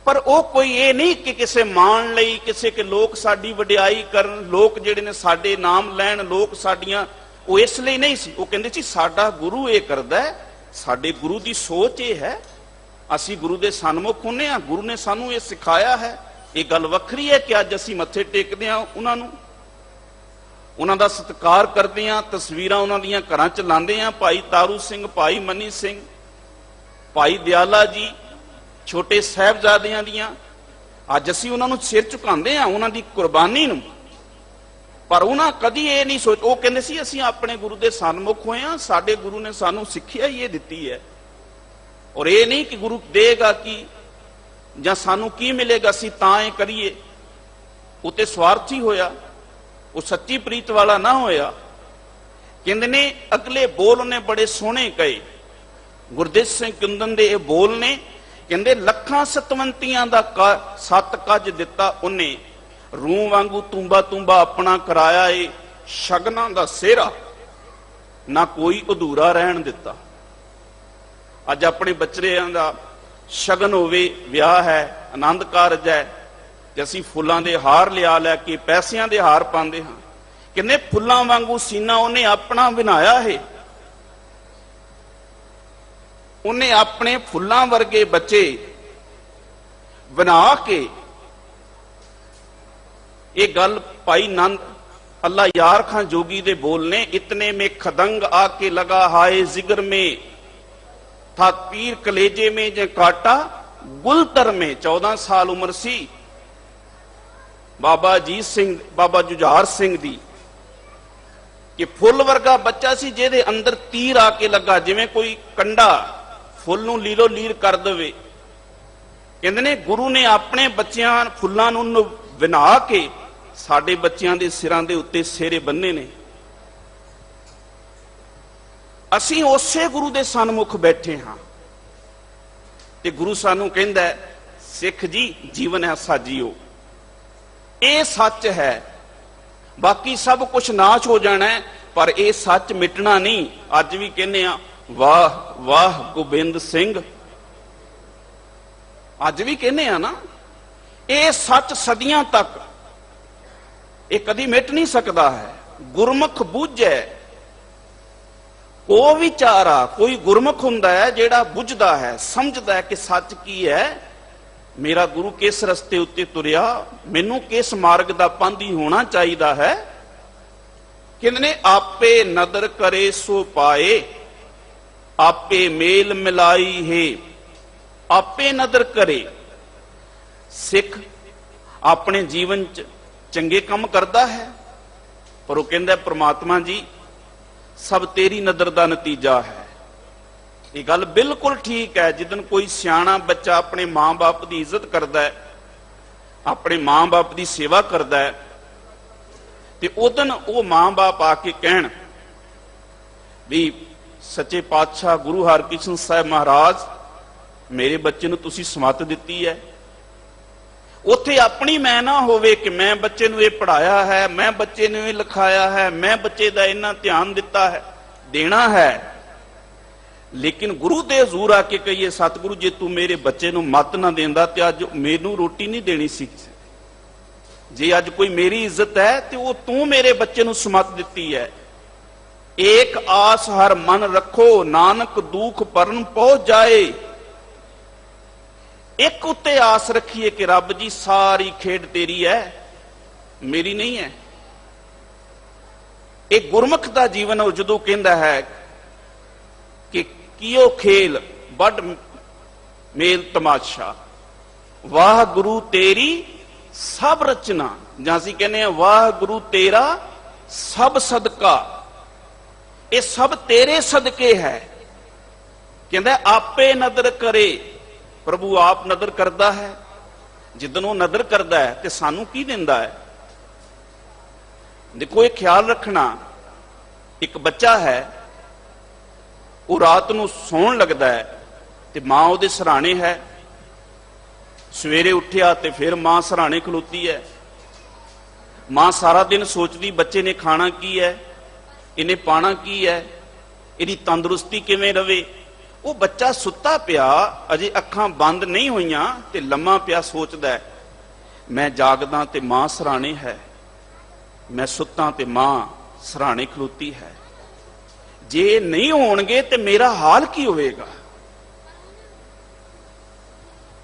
S2: ਪਰ ਉਹ ਕੋਈ ਇਹ ਨਹੀਂ ਕਿ ਕਿਸੇ ਮਾਣ ਲਈ, ਕਿਸੇ ਕੇ ਲੋਕ ਸਾਡੀ ਵਡਿਆਈ ਕਰਨ, ਲੋਕ ਜਿਹੜੇ ਨੇ ਸਾਡੇ ਨਾਮ ਲੈਣ, ਲੋਕ ਸਾਡੀਆਂ, ਉਹ ਇਸ ਲਈ ਨਹੀਂ ਸੀ। ਉਹ ਕਹਿੰਦੇ ਸੀ ਸਾਡਾ ਗੁਰੂ ਇਹ ਕਰਦਾ ਹੈ, ਸਾਡੇ ਗੁਰੂ ਦੀ ਸੋਚ ਇਹ ਹੈ, ਅਸੀਂ ਗੁਰੂ ਦੇ ਸਨਮੁਖ ਹੁੰਨੇ ਆ, ਗੁਰੂ ਨੇ ਸਾਨੂੰ ਇਹ ਸਿਖਾਇਆ ਹੈ। ਇਹ ਗੱਲ ਵੱਖਰੀ ਹੈ ਕਿ ਅੱਜ ਅਸੀਂ ਮੱਥੇ ਟੇਕਦੇ ਹਾਂ ਉਹਨਾਂ ਨੂੰ, ਉਹਨਾਂ ਦਾ ਸਤਿਕਾਰ ਕਰਦੇ ਹਾਂ, ਤਸਵੀਰਾਂ ਉਹਨਾਂ ਦੀਆਂ ਘਰਾਂ 'ਚ ਲਾਉਂਦੇ ਹਾਂ। ਭਾਈ ਤਾਰੂ ਸਿੰਘ, ਭਾਈ ਮਨੀ ਸਿੰਘ, ਭਾਈ ਦਿਆਲਾ ਜੀ, ਛੋਟੇ ਸਾਹਿਬਜ਼ਾਦਿਆਂ ਦੀਆਂ, ਅੱਜ ਅਸੀਂ ਉਹਨਾਂ ਨੂੰ ਸਿਰ ਝੁਕਾਉਂਦੇ ਹਾਂ, ਉਹਨਾਂ ਦੀ ਕੁਰਬਾਨੀ ਨੂੰ, ਪਰ ਉਹਨਾਂ ਕਦੀ ਇਹ ਨਹੀਂ ਸੋਚ, ਉਹ ਕਹਿੰਦੇ ਸੀ ਅਸੀਂ ਆਪਣੇ ਗੁਰੂ ਦੇ ਸਨਮੁਖ ਹੋਏ ਹਾਂ, ਸਾਡੇ ਗੁਰੂ ਨੇ ਸਾਨੂੰ ਸਿੱਖਿਆ ਹੀ ਇਹ ਦਿੱਤੀ ਹੈ, ਔਰ ਇਹ ਨਹੀਂ ਕਿ ਗੁਰੂ ਦੇਗਾ ਕੀ ਜਾਂ ਸਾਨੂੰ ਕੀ ਮਿਲੇਗਾ ਅਸੀਂ ਤਾਂ ਇਹ ਕਰੀਏ। ਉਹ ਤੇ ਸਵਾਰਥੀ ਹੋਇਆ, ਉਹ ਸੱਚੀ ਪ੍ਰੀਤ ਵਾਲਾ ਨਾ ਹੋਇਆ। ਕਹਿੰਦੇ ਨੇ ਅਗਲੇ ਬੋਲ ਉਹਨੇ ਬੜੇ ਸੋਹਣੇ ਕਹੇ, ਗੁਰਦੇਵ ਸਿੰਘ ਕੁੰਦਨ ਦੇ ਇਹ ਬੋਲ ਨੇ, ਕਹਿੰਦੇ ਲੱਖਾਂ ਸਤਵੰਤੀਆਂ ਦਾ ਸੱਤ ਕੱਜ ਦਿੱਤਾ ਉਹਨੇ, ਰੂਹ ਵਾਂਗੂ ਤੂੰਬਾ ਤੂੰਬਾ ਆਪਣਾ ਕਰਾਇਆ ਏ, ਸ਼ਗਨਾਂ ਦਾ ਸਿਹਰਾ ਨਾ ਕੋਈ ਅਧੂਰਾ ਰਹਿਣ ਦਿੱਤਾ। ਅੱਜ ਆਪਣੇ ਬੱਚਿਆਂ ਦਾ ਸ਼ਗਨ ਹੋਵੇ, ਵਿਆਹ ਹੈ, ਆਨੰਦ ਕਾਰਜ ਹੈ, ਤੇ ਅਸੀਂ ਫੁੱਲਾਂ ਦੇ ਹਾਰ ਲਿਆ ਲੈ ਕੇ ਪੈਸਿਆਂ ਦੇ ਹਾਰ ਪਾਉਂਦੇ ਹਾਂ। ਕਹਿੰਦੇ ਫੁੱਲਾਂ ਵਾਂਗੂ ਸੀਨਾ ਉਹਨੇ ਆਪਣਾ ਬਣਾਇਆ ਹੈ, ਉਹਨੇ ਆਪਣੇ ਫੁੱਲਾਂ ਵਰਗੇ ਬੱਚੇ ਬਣਾ ਕੇ। ਇਹ ਗੱਲ ਭਾਈ ਨੰਦ ਅੱਲਾ यार खां जोगी दे बोलने, इतने में खदंग आके लगा हाय जिगर में, था पीर कलेजे में जे काटा गुलतर में। 14 साल उम्र सी बाबा अजीत सिंह, बाबा जुझार सिंह दी, कि फुल वर्गा बच्चा सी ਜਿਹਦੇ अंदर तीर आके लगा, जिवें कोई कंडा फुल नूं लीलो लीर कर देवे। ਕਹਿੰਦੇ ਨੇ ਗੁਰੂ ਨੇ ਆਪਣੇ ਬੱਚਿਆਂ ਫੁੱਲਾਂ ਨੂੰ ਬਣਾ ਕੇ ਸਾਡੇ ਬੱਚਿਆਂ ਦੇ ਸਿਰਾਂ ਦੇ ਉੱਤੇ ਸਿਹਰੇ ਬੰਨੇ ਨੇ। ਅਸੀਂ ਉਸੇ ਗੁਰੂ ਦੇ ਸਨਮੁਖ ਬੈਠੇ ਹਾਂ ਤੇ ਗੁਰੂ ਸਾਨੂੰ ਕਹਿੰਦਾ ਸਿੱਖ ਜੀ ਜੀਵਨ ਐਸਾ ਜੀਓ, ਇਹ ਸੱਚ ਹੈ, ਬਾਕੀ ਸਭ ਕੁਝ ਨਾਸ਼ ਹੋ ਜਾਣਾ ਹੈ, ਪਰ ਇਹ ਸੱਚ ਮਿਟਣਾ ਨਹੀਂ। ਅੱਜ ਵੀ ਕਹਿੰਦੇ ਆ ਵਾਹ ਵਾਹ ਗੋਬਿੰਦ ਸਿੰਘ, ਅੱਜ ਵੀ ਕਹਿੰਦੇ ਆ ਨਾ, ਇਹ ਸੱਚ ਸਦੀਆਂ ਤੱਕ ਇਹ ਕਦੀ ਮਿਟ ਨਹੀਂ ਸਕਦਾ ਹੈ। ਗੁਰਮੁਖ ਬੁੱਝੈ ਉਹ ਵਿਚਾਰਾ, ਕੋਈ ਗੁਰਮੁਖ ਹੁੰਦਾ ਹੈ ਜਿਹੜਾ ਬੁੱਝਦਾ ਹੈ, ਸਮਝਦਾ ਹੈ ਕਿ ਸੱਚ ਕੀ ਹੈ, ਮੇਰਾ ਗੁਰੂ ਕਿਸ ਰਸਤੇ ਉੱਤੇ ਤੁਰਿਆ, ਮੈਨੂੰ ਕਿਸ ਮਾਰਗ ਦਾ ਪਾਂਧੀ ਹੋਣਾ ਚਾਹੀਦਾ ਹੈ। ਕਹਿੰਦੇ ਨੇ ਆਪੇ ਨਦਰ ਕਰੇ ਸੋ ਪਾਏ, ਆਪੇ ਮੇਲ ਮਿਲਾਈ ਹੈ। ਆਪੇ ਨਦਰ ਕਰੇ, ਸਿੱਖ ਆਪਣੇ ਜੀਵਨ ਚ ਚੰਗੇ ਕੰਮ ਕਰਦਾ ਹੈ, ਪਰ ਉਹ ਕਹਿੰਦਾ ਪ੍ਰਮਾਤਮਾ ਜੀ ਸਭ ਤੇਰੀ ਨਜ਼ਰ ਦਾ ਨਤੀਜਾ ਹੈ। ਇਹ ਗੱਲ ਬਿਲਕੁਲ ਠੀਕ ਹੈ। ਜਿੱਦਨ ਕੋਈ ਸਿਆਣਾ ਬੱਚਾ ਆਪਣੇ ਮਾਂ-ਬਾਪ ਦੀ ਇੱਜ਼ਤ ਕਰਦਾ ਹੈ, ਆਪਣੇ ਮਾਂ-ਬਾਪ ਦੀ ਸੇਵਾ ਕਰਦਾ ਹੈ, ਤੇ ਉਦਨ ਉਹ ਮਾਂ-ਬਾਪ ਆ ਕੇ ਕਹਿਣ ਵੀ ਸੱਚੇ ਪਾਤਸ਼ਾਹ ਗੁਰੂ ਹਰਕ੍ਰਿਸ਼ਨ ਸਾਹਿਬ ਮਹਾਰਾਜ ਮੇਰੇ ਬੱਚੇ ਨੂੰ ਤੁਸੀਂ ਸਮੱਤ ਦਿੱਤੀ ਹੈ, ਉੱਥੇ ਆਪਣੀ ਮੈਂ ਨਾ ਹੋਵੇ ਕਿ ਮੈਂ ਬੱਚੇ ਨੂੰ ਇਹ ਪੜ੍ਹਾਇਆ ਹੈ, ਮੈਂ ਬੱਚੇ ਨੂੰ ਇਹ ਲਿਖਾਇਆ ਹੈ, ਮੈਂ ਬੱਚੇ ਦਾ ਇੰਨਾ ਧਿਆਨ ਦਿੱਤਾ ਹੈ, ਦੇਣਾ ਹੈ। ਲੇਕਿਨ ਗੁਰੂ ਦੇ ਹਜ਼ੂਰ ਆ ਕੇ ਕਹੀਏ ਸਤਿਗੁਰੂ ਜੇ ਤੂੰ ਮੇਰੇ ਬੱਚੇ ਨੂੰ ਮੱਤ ਨਾ ਦਿੰਦਾ ਤੇ ਅੱਜ ਮੈਨੂੰ ਰੋਟੀ ਨਹੀਂ ਦੇਣੀ ਸੀ। ਜੇ ਅੱਜ ਕੋਈ ਮੇਰੀ ਇੱਜ਼ਤ ਹੈ ਤੇ ਉਹ ਤੂੰ ਮੇਰੇ ਬੱਚੇ ਨੂੰ ਸਮੱਤ ਦਿੱਤੀ ਹੈ। ਏਕ ਆਸ ਹਰ ਮਨ ਰੱਖੋ, ਨਾਨਕ ਦੁੱਖ ਪਰਨ ਪਹੁੰਚ ਜਾਏ। ਇੱਕ ਉੱਤੇ ਆਸ ਰੱਖੀਏ ਕਿ ਰੱਬ ਜੀ ਸਾਰੀ ਖੇਡ ਤੇਰੀ ਹੈ, ਮੇਰੀ ਨਹੀਂ ਹੈ। ਇਹ ਗੁਰਮੁਖ ਦਾ ਜੀਵਨ ਉਹ ਜਦੋਂ ਕਹਿੰਦਾ ਹੈ ਕਿ ਕੀਓ ਖੇਲ ਵੱਡ ਮੇਲ ਤਮਾਸ਼ਾ, ਵਾਹ ਗੁਰੂ ਤੇਰੀ ਸਭ ਰਚਨਾ, ਜਾਂ ਅਸੀਂ ਕਹਿੰਦੇ ਆ ਵਾਹ ਗੁਰੂ ਤੇਰਾ ਸਭ ਸਦਕਾ, ਇਹ ਸਭ ਤੇਰੇ ਸਦਕੇ ਹੈ। ਕਹਿੰਦਾ ਆਪੇ ਨਦਰ ਕਰੇ, ਪ੍ਰਭੂ ਆਪ ਨਦਰ ਕਰਦਾ ਹੈ। ਜਿੱਦਨ ਉਹ ਨਦਰ ਕਰਦਾ ਹੈ ਤੇ ਸਾਨੂੰ ਕੀ ਦਿੰਦਾ ਹੈ। ਦੇਖੋ ਇਹ ਖਿਆਲ ਰੱਖਣਾ, ਇੱਕ ਬੱਚਾ ਹੈ ਉਹ ਰਾਤ ਨੂੰ ਸੌਣ ਲੱਗਦਾ ਹੈ ਤੇ ਮਾਂ ਉਹਦੇ ਸਰਾਣੇ ਹੈ, ਸਵੇਰੇ ਉੱਠਿਆ ਤੇ ਫਿਰ ਮਾਂ ਸਰਾਣੇ ਖਲੋਤੀ ਹੈ। ਮਾਂ ਸਾਰਾ ਦਿਨ ਸੋਚਦੀ ਬੱਚੇ ਨੇ ਖਾਣਾ ਕੀ ਹੈ, ਇਹਨੇ ਪਾਣਾ ਕੀ ਹੈ, ਇਹਦੀ ਤੰਦਰੁਸਤੀ ਕਿਵੇਂ ਰਵੇ। ਉਹ ਬੱਚਾ ਸੁੱਤਾ ਪਿਆ, ਅਜੇ ਅੱਖਾਂ ਬੰਦ ਨਹੀਂ ਹੋਈਆਂ ਤੇ ਲੰਮਾ ਪਿਆ ਸੋਚਦਾ ਹੈ, ਮੈਂ ਜਾਗਦਾ ਤੇ ਮਾਂ ਸਰਾਣੇ ਹੈ, ਮੈਂ ਸੁੱਤਾ ਤੇ ਮਾਂ ਸਰਾਣੇ ਖਲੋਤੀ ਹੈ, ਜੇ ਨਹੀਂ ਹੋਣਗੇ ਤੇ ਮੇਰਾ ਹਾਲ ਕੀ ਹੋਵੇਗਾ।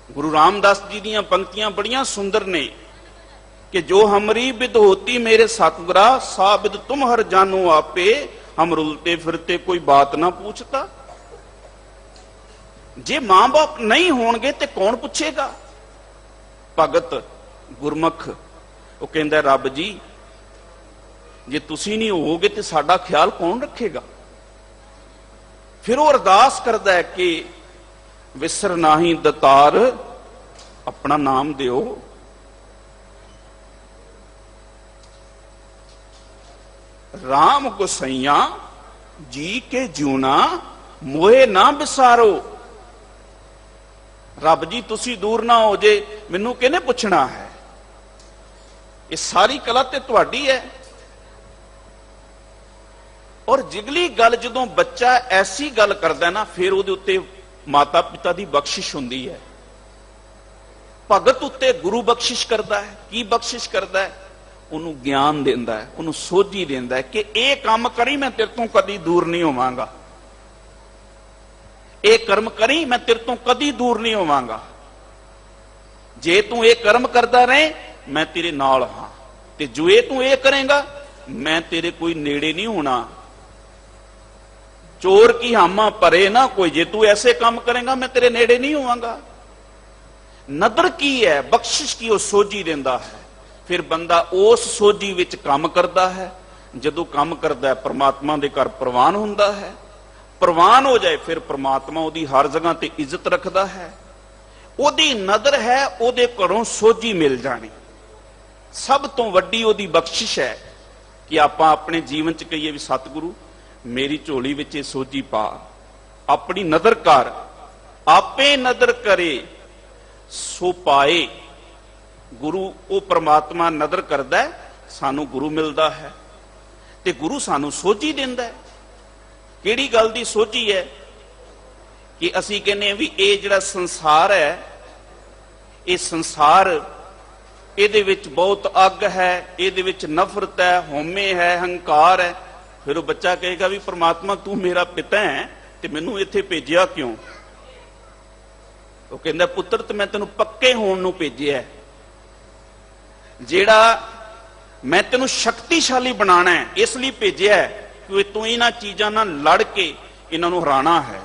S2: ਗੁਰੂ ਰਾਮਦਾਸ ਜੀ ਦੀਆਂ ਪੰਕਤੀਆਂ ਬੜੀਆਂ ਸੁੰਦਰ ਨੇ ਕਿ ਜੋ ਹਮਰੀ ਬਿਦ ਹੋਤੀ ਮੇਰੇ ਸਤਿਗੁਰਾ, ਸਾਬਿਦ ਤੁਮ ਹਰ ਜਾਨੋ ਆਪੇ, ਹਮ ਰੁਲਤੇ ਫਿਰਤੇ ਕੋਈ ਬਾਤ ਨਾ ਪੁੱਛਤਾ। ਜੇ ਮਾਂ ਬਾਪ ਨਹੀਂ ਹੋਣਗੇ ਤੇ ਕੌਣ ਪੁੱਛੇਗਾ। ਭਗਤ ਗੁਰਮੁਖ ਉਹ ਕਹਿੰਦਾ, ਰੱਬ ਜੀ ਜੇ ਤੁਸੀਂ ਨਹੀਂ ਹੋਵੋਗੇ ਤੇ ਸਾਡਾ ਖਿਆਲ ਕੌਣ ਰੱਖੇਗਾ। ਫਿਰ ਉਹ ਅਰਦਾਸ ਕਰਦਾ ਹੈ ਕਿ ਵਿਸਰ ਨਾਹੀ ਦਤਾਰ, ਆਪਣਾ ਨਾਮ ਦਿਓ। ਰਾਮ ਗੁਸਈਆ ਜੀ ਕੇ ਜਿਉਣਾ, ਮੋਏ ਨਾ ਵਿਸਾਰੋ। ਰੱਬ ਜੀ ਤੁਸੀਂ ਦੂਰ ਨਾ ਹੋ ਜੇ, ਮੈਨੂੰ ਕਿਹਨੇ ਪੁੱਛਣਾ ਹੈ। ਇਹ ਸਾਰੀ ਕਲਾ ਤੇ ਤੁਹਾਡੀ ਹੈ। ਔਰ ਜਿਗਲੀ ਗੱਲ ਜਦੋਂ ਬੱਚਾ ਐਸੀ ਗੱਲ ਕਰਦਾ ਨਾ, ਫਿਰ ਉਹਦੇ ਉੱਤੇ ਮਾਤਾ ਪਿਤਾ ਦੀ ਬਖਸ਼ਿਸ਼ ਹੁੰਦੀ ਹੈ। ਭਗਤ ਉੱਤੇ ਗੁਰੂ ਬਖਸ਼ਿਸ਼ ਕਰਦਾ ਹੈ। ਕੀ ਬਖਸ਼ਿਸ਼ ਕਰਦਾ ਹੈ? ਉਹਨੂੰ ਗਿਆਨ ਦਿੰਦਾ ਹੈ, ਉਹਨੂੰ ਸੋਝੀ ਦਿੰਦਾ ਹੈ ਕਿ ਇਹ ਕੰਮ ਕਰੀ, ਮੈਂ ਤੇਰੇ ਤੋਂ ਕਦੀ ਦੂਰ ਨਹੀਂ ਹੋਵਾਂਗਾ। ਇਹ ਕਰਮ ਕਰੀ, ਮੈਂ ਤੇਰੇ ਤੋਂ ਕਦੀ ਦੂਰ ਨਹੀਂ ਹੋਵਾਂਗਾ। ਜੇ ਤੂੰ ਇਹ ਕਰਮ ਕਰਦਾ ਰਹੇ, ਮੈਂ ਤੇਰੇ ਨਾਲ ਹਾਂ, ਤੇ ਜੋ ਇਹ ਤੂੰ ਇਹ ਕਰੇਗਾ, ਮੈਂ ਤੇਰੇ ਕੋਈ ਨੇੜੇ ਨਹੀਂ ਹੋਣਾ। ਚੋਰ ਕੀ ਹਾਮਾ ਭਰੇ ਨਾ ਕੋਈ, ਜੇ ਤੂੰ ਐਸੇ ਕੰਮ ਕਰੇਗਾ ਮੈਂ ਤੇਰੇ ਨੇੜੇ ਨਹੀਂ ਹੋਵਾਂਗਾ। ਨਦਰ ਕੀ ਹੈ? ਬਖਸ਼ਿਸ਼ ਕੀ, ਉਹ ਸੋਝੀ ਦਿੰਦਾ ਹੈ। ਫਿਰ ਬੰਦਾ ਉਸ ਸੋਝੀ ਵਿੱਚ ਕੰਮ ਕਰਦਾ ਹੈ। ਜਦੋਂ ਕੰਮ ਕਰਦਾ ਹੈ, ਪ੍ਰਮਾਤਮਾ ਦੇ ਘਰ ਪ੍ਰਵਾਨ ਹੁੰਦਾ ਹੈ। ਪ੍ਰਵਾਨ ਹੋ ਜਾਏ, ਫਿਰ ਪ੍ਰਮਾਤਮਾ ਉਹਦੀ ਹਰ ਜਗ੍ਹਾ ਤੇ ਇੱਜ਼ਤ ਰੱਖਦਾ ਹੈ। ਉਹਦੀ ਨਦਰ ਹੈ, ਉਹਦੇ ਘਰੋਂ ਸੋਝੀ ਮਿਲ ਜਾਣੀ। ਸਭ ਤੋਂ ਵੱਡੀ ਉਹਦੀ ਬਖਸ਼ਿਸ਼ ਹੈ ਕਿ ਆਪਾਂ ਆਪਣੇ ਜੀਵਨ 'ਚ ਕਹੀਏ ਵੀ ਸਤਿਗੁਰੂ ਮੇਰੀ ਝੋਲੀ ਵਿੱਚ ਇਹ ਸੋਝੀ ਪਾ, ਆਪਣੀ ਨਦਰ ਕਰ, ਆਪੇ ਨਦਰ ਕਰੇ ਸੋ ਪਾਏ। ਗੁਰੂ ਉਹ ਪ੍ਰਮਾਤਮਾ ਨਦਰ ਕਰਦਾ ਹੈ, ਸਾਨੂੰ ਗੁਰੂ ਮਿਲਦਾ ਹੈ ਤੇ ਗੁਰੂ ਸਾਨੂੰ ਸੋਝੀ ਦਿੰਦਾ ਹੈ। ਕਿਹੜੀ ਗੱਲ ਦੀ ਸੋਝੀ ਹੈ? ਕਿ ਅਸੀਂ ਕਹਿੰਦੇ ਵੀ ਇਹ ਜਿਹੜਾ ਸੰਸਾਰ ਹੈ, ਇਹ ਸੰਸਾਰ, ਇਹਦੇ ਵਿੱਚ ਬਹੁਤ ਅੱਗ ਹੈ, ਇਹਦੇ ਵਿੱਚ ਨਫ਼ਰਤ ਹੈ, ਹਉਮੈ ਹੈ, ਹੰਕਾਰ ਹੈ। ਫਿਰ ਉਹ ਬੱਚਾ ਕਹੇਗਾ ਵੀ ਪ੍ਰਮਾਤਮਾ ਤੂੰ ਮੇਰਾ ਪਿਤਾ ਹੈ ਤੇ ਮੈਨੂੰ ਇੱਥੇ ਭੇਜਿਆ ਕਿਉਂ? ਉਹ ਕਹਿੰਦਾ ਪੁੱਤਰ ਤੇ ਮੈਂ ਤੈਨੂੰ ਪੱਕੇ ਹੋਣ ਨੂੰ ਭੇਜਿਆ, ਜਿਹੜਾ ਮੈਂ ਤੈਨੂੰ ਸ਼ਕਤੀਸ਼ਾਲੀ ਬਣਾਉਣਾ ਹੈ, ਇਸ ਲਈ ਭੇਜਿਆ ਕਿ ਤੂੰ ਇਹਨਾਂ ਚੀਜ਼ਾਂ ਨਾਲ ਲੜ ਕੇ ਇਹਨਾਂ ਨੂੰ ਹਰਾਣਾ ਹੈ,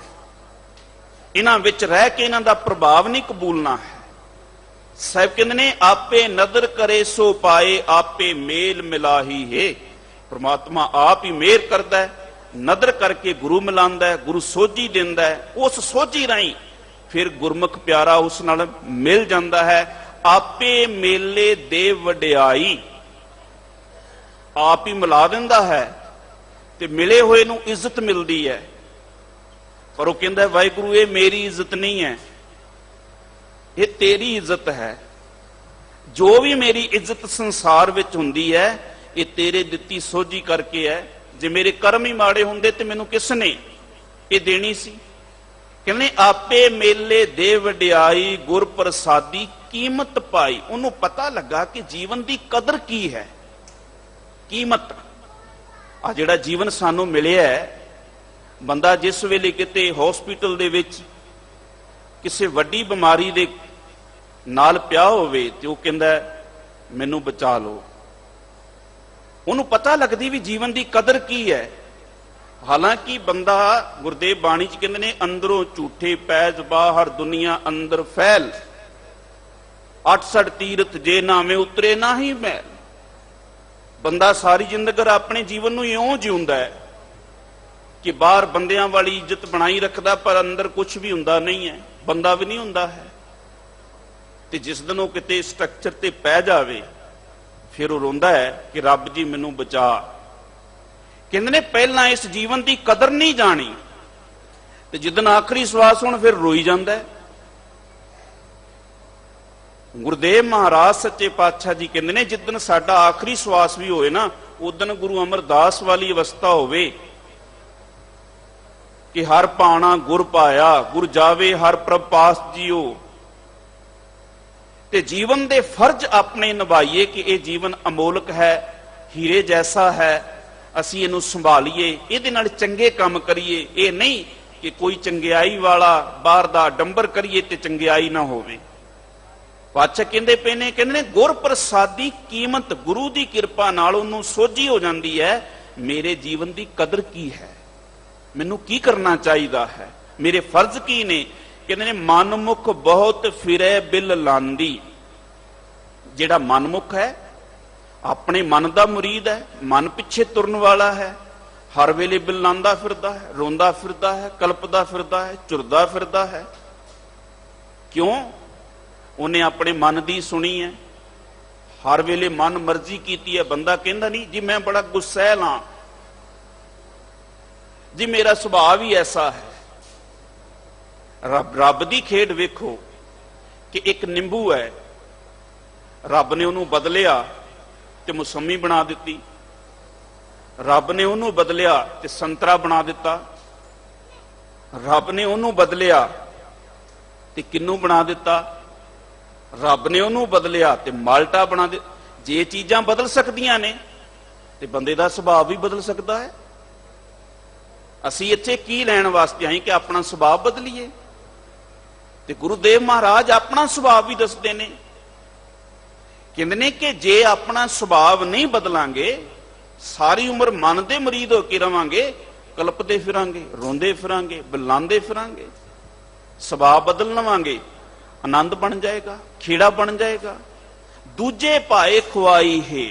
S2: ਇਹਨਾਂ ਵਿੱਚ ਰਹਿ ਕੇ ਇਹਨਾਂ ਦਾ ਪ੍ਰਭਾਵ ਨਹੀਂ ਕਬੂਲਣਾ ਹੈ। ਸਾਹਿਬ ਕਹਿੰਦੇ ਨੇ ਆਪੇ ਨਦਰ ਕਰੇ ਸੋ ਪਾਏ, ਆਪੇ ਮੇਲ ਮਿਲਾਹੀ ਹੈ। ਪ੍ਰਮਾਤਮਾ ਆਪ ਹੀ ਮਿਹਰ ਕਰਦਾ ਹੈ, ਨਦਰ ਕਰਕੇ ਗੁਰੂ ਮਿਲਾਉਂਦਾ ਹੈ, ਗੁਰੂ ਸੋਝੀ ਦਿੰਦਾ ਹੈ। ਉਸ ਸੋਝੀ ਰਾਹੀਂ ਫਿਰ ਗੁਰਮੁਖ ਪਿਆਰਾ ਉਸ ਨਾਲ ਮਿਲ ਜਾਂਦਾ ਹੈ। ਆਪੇ ਮੇਲੇ ਦੇ ਵਡਿਆਈ, ਆਪ ਹੀ ਮਿਲਾ ਦਿੰਦਾ ਹੈ ਤੇ ਮਿਲੇ ਹੋਏ ਨੂੰ ਇੱਜ਼ਤ ਮਿਲਦੀ ਹੈ। ਪਰ ਉਹ ਕਹਿੰਦਾ ਵਾਹਿਗੁਰੂ ਇਹ ਮੇਰੀ ਇੱਜ਼ਤ ਨਹੀਂ ਹੈ, ਇਹ ਤੇਰੀ ਇੱਜ਼ਤ ਹੈ। ਜੋ ਵੀ ਮੇਰੀ ਇੱਜ਼ਤ ਸੰਸਾਰ ਵਿੱਚ ਹੁੰਦੀ ਹੈ, ਇਹ ਤੇਰੇ ਦਿੱਤੀ ਸੋਝੀ ਕਰਕੇ ਹੈ। ਜੇ ਮੇਰੇ ਕਰਮ ਹੀ ਮਾੜੇ ਹੁੰਦੇ ਤੇ ਮੈਨੂੰ ਕਿਸ ਨੇ ਇਹ ਦੇਣੀ ਸੀ? ਕਹਿੰਦੇ ਆਪੇ ਮੇਲੇ ਦੇ ਵਡਿਆਈ, ਗੁਰ ਪ੍ਰਸਾਦੀ ਕੀਮਤ ਪਾਈ। ਉਹਨੂੰ ਪਤਾ ਲੱਗਾ ਕਿ ਜੀਵਨ ਦੀ ਕਦਰ ਕੀ ਹੈ, ਕੀਮਤ। ਆ ਜਿਹੜਾ ਜੀਵਨ ਸਾਨੂੰ ਮਿਲਿਆ ਹੈ, ਬੰਦਾ ਜਿਸ ਵੇਲੇ ਕਿਤੇ ਹਸਪੀਟਲ ਦੇ ਵਿੱਚ ਕਿਸੇ ਵੱਡੀ ਬਿਮਾਰੀ ਦੇ ਨਾਲ ਪਿਆ ਹੋਵੇ ਤੇ ਉਹ ਕਹਿੰਦਾ ਮੈਨੂੰ ਬਚਾ ਲਓ, ਉਹਨੂੰ ਪਤਾ ਲੱਗਦੀ ਵੀ ਜੀਵਨ ਦੀ ਕਦਰ ਕੀ ਹੈ। ਹਾਲਾਂਕਿ ਬੰਦਾ, ਗੁਰਦੇਵ ਬਾਣੀ ਚ ਕਹਿੰਦੇ ਨੇ ਅੰਦਰੋਂ ਝੂਠੇ ਪੈਜ ਬਾਹਰ ਦੁਨੀਆ ਅੰਦਰ ਫੈਲ, 68 ਤੀਰਥ ਜੇ ਨਾਵੇਂ ਉਤਰੇ ਨਾ ਹੀ ਮੈਲ। ਬੰਦਾ ਸਾਰੀ ਜ਼ਿੰਦਗੀ ਆਪਣੇ ਜੀਵਨ ਨੂੰ ਇਉਂ ਜਿਉਂਦਾ ਹੈ ਕਿ ਬਾਹਰ ਬੰਦਿਆਂ ਵਾਲੀ ਇੱਜ਼ਤ ਬਣਾਈ ਰੱਖਦਾ, ਪਰ ਅੰਦਰ ਕੁਝ ਵੀ ਹੁੰਦਾ ਨਹੀਂ ਹੈ, ਬੰਦਾ ਵੀ ਨਹੀਂ ਹੁੰਦਾ ਹੈ। ਤੇ ਜਿਸ ਦਿਨ ਉਹ ਕਿਤੇ ਸਟਰਕਚਰ ਤੇ ਪੈ ਜਾਵੇ, ਫਿਰ ਉਹ ਰੋਂਦਾ ਹੈ ਕਿ ਰੱਬ ਜੀ ਮੈਨੂੰ ਬਚਾ। ਕਹਿੰਦੇ ਨੇ ਪਹਿਲਾਂ ਇਸ ਜੀਵਨ ਦੀ ਕਦਰ ਨਹੀਂ ਜਾਣੀ ਤੇ ਜਿੱਦਣ ਆਖਰੀ ਸਵਾਸ ਹੋਣ ਫਿਰ ਰੋਈ ਜਾਂਦਾ ਹੈ। ਗੁਰਦੇਵ ਮਹਾਰਾਜ ਸੱਚੇ ਪਾਤਸ਼ਾਹ ਜੀ ਕਹਿੰਦੇ ਨੇ ਜਿੱਦਣ ਸਾਡਾ ਆਖਰੀ ਸਵਾਸ ਵੀ ਹੋਏ ਨਾ, ਉਦਣ ਗੁਰੂ ਅਮਰਦਾਸ ਵਾਲੀ ਅਵਸਥਾ ਹੋਵੇ ਕਿ ਹਰ ਪਾਣਾ ਗੁਰ ਪਾਇਆ, ਗੁਰ ਜਾਵੇ ਹਰ ਪ੍ਰਭ ਪਾਸ ਜੀਓ। ਤੇ ਜੀਵਨ ਦੇ ਫਰਜ਼ ਆਪਣੇ ਨਿਭਾਈਏ ਕਿ ਇਹ ਜੀਵਨ ਅਮੋਲਕ ਹੈ, ਹੀਰੇ ਜੈਸਾ ਹੈ, ਅਸੀਂ ਇਹਨੂੰ ਸੰਭਾਲੀਏ, ਇਹਦੇ ਨਾਲ ਚੰਗੇ ਕੰਮ ਕਰੀਏ। ਇਹ ਨਹੀਂ ਕਿ ਕੋਈ ਚੰਗਿਆਈ ਵਾਲਾ ਬਾਹਰ ਦਾ ਡੰਬਰ ਕਰੀਏ ਤੇ ਚੰਗਿਆਈ ਨਾ ਹੋਵੇ। ਪਾਤਸ਼ਾਹ ਕਹਿੰਦੇ ਪਏ ਨੇ, ਕਹਿੰਦੇ ਨੇ ਗੁਰ ਪ੍ਰਸਾਦੀ ਕੀਮਤ, ਗੁਰੂ ਦੀ ਕਿਰਪਾ ਨਾਲ ਉਹਨੂੰ ਸੋਝੀ ਹੋ ਜਾਂਦੀ ਹੈ, ਮੇਰੇ ਜੀਵਨ ਦੀ ਕਦਰ ਕੀ ਹੈ, ਮੈਨੂੰ ਕੀ ਕਰਨਾ ਚਾਹੀਦਾ ਹੈ, ਮੇਰੇ ਫਰਜ਼ ਕੀ ਨੇ। ਕਹਿੰਦੇ ਨੇ ਮਨਮੁਖ ਬਹੁਤ ਫਿਰੇ ਬਿਲ ਲਾਂਦੀ। ਜਿਹੜਾ ਮਨਮੁਖ ਹੈ, ਆਪਣੇ ਮਨ ਦਾ ਮੁਰੀਦ ਹੈ, ਮਨ ਪਿੱਛੇ ਤੁਰਨ ਵਾਲਾ ਹੈ, ਹਰ ਵੇਲੇ ਬਿਲ ਲਾਂਦਾ ਫਿਰਦਾ ਹੈ, ਰੋਂਦਾ ਫਿਰਦਾ ਹੈ, ਕਲਪਦਾ ਫਿਰਦਾ ਹੈ, ਝੁਰਦਾ ਫਿਰਦਾ ਹੈ। ਕਿਉਂ? ਉਹਨੇ ਆਪਣੇ ਮਨ ਦੀ ਸੁਣੀ ਹੈ, ਹਰ ਵੇਲੇ ਮਨ ਮਰਜ਼ੀ ਕੀਤੀ ਹੈ। ਬੰਦਾ ਕਹਿੰਦਾ ਨਹੀਂ ਜੀ ਮੈਂ ਬੜਾ ਗੁੱਸੈਲ ਹਾਂ ਜੀ, ਮੇਰਾ ਸੁਭਾਅ ਵੀ ਐਸਾ ਹੈ। ਰੱਬ ਦੀ ਖੇਡ ਵੇਖੋ ਕਿ ਇੱਕ ਨਿੰਬੂ ਹੈ, ਰੱਬ ਨੇ ਉਹਨੂੰ ਬਦਲਿਆ ਤੇ ਮੌਸਮੀ ਬਣਾ ਦਿੱਤੀ, ਰੱਬ ਨੇ ਉਹਨੂੰ ਬਦਲਿਆ ਤੇ ਸੰਤਰਾ ਬਣਾ ਦਿੱਤਾ, ਰੱਬ ਨੇ ਉਹਨੂੰ ਬਦਲਿਆ ਤੇ ਕਿੰਨੂ ਬਣਾ ਦਿੱਤਾ, ਰੱਬ ਨੇ ਉਹਨੂੰ ਬਦਲਿਆ ਤੇ ਮਾਲਟਾ ਬਣਾ ਦੇ। ਜੇ ਚੀਜ਼ਾਂ ਬਦਲ ਸਕਦੀਆਂ ਨੇ ਤੇ ਬੰਦੇ ਦਾ ਸੁਭਾਅ ਵੀ ਬਦਲ ਸਕਦਾ ਹੈ। ਅਸੀਂ ਇੱਥੇ ਕੀ ਲੈਣ ਵਾਸਤੇ ਆਏ ਕਿ ਆਪਣਾ ਸੁਭਾਅ ਬਦਲੀਏ? ਤੇ ਗੁਰੂਦੇਵ ਮਹਾਰਾਜ ਆਪਣਾ ਸੁਭਾਅ ਵੀ ਦੱਸਦੇ ਨੇ, ਕਹਿੰਦੇ ਨੇ ਕਿ ਜੇ ਆਪਣਾ ਸੁਭਾਅ ਨਹੀਂ ਬਦਲਾਂਗੇ, ਸਾਰੀ ਉਮਰ ਮਨ ਦੇ ਮਰੀਦ ਹੋ ਕੇ ਰਵਾਂਗੇ, ਕਲਪਦੇ ਫਿਰਾਂਗੇ, ਰੋਂਦੇ ਫਿਰਾਂਗੇ, ਬੁਲਾਉਂਦੇ ਫਿਰਾਂਗੇ। ਸੁਭਾਅ ਬਦਲ ਲਵਾਂਗੇ, ਆਨੰਦ ਬਣ ਜਾਏਗਾ, ਖੇੜਾ ਬਣ ਜਾਏਗਾ। ਦੂਜੇ ਭਾਏ ਖੁਆਈ ਹੈ,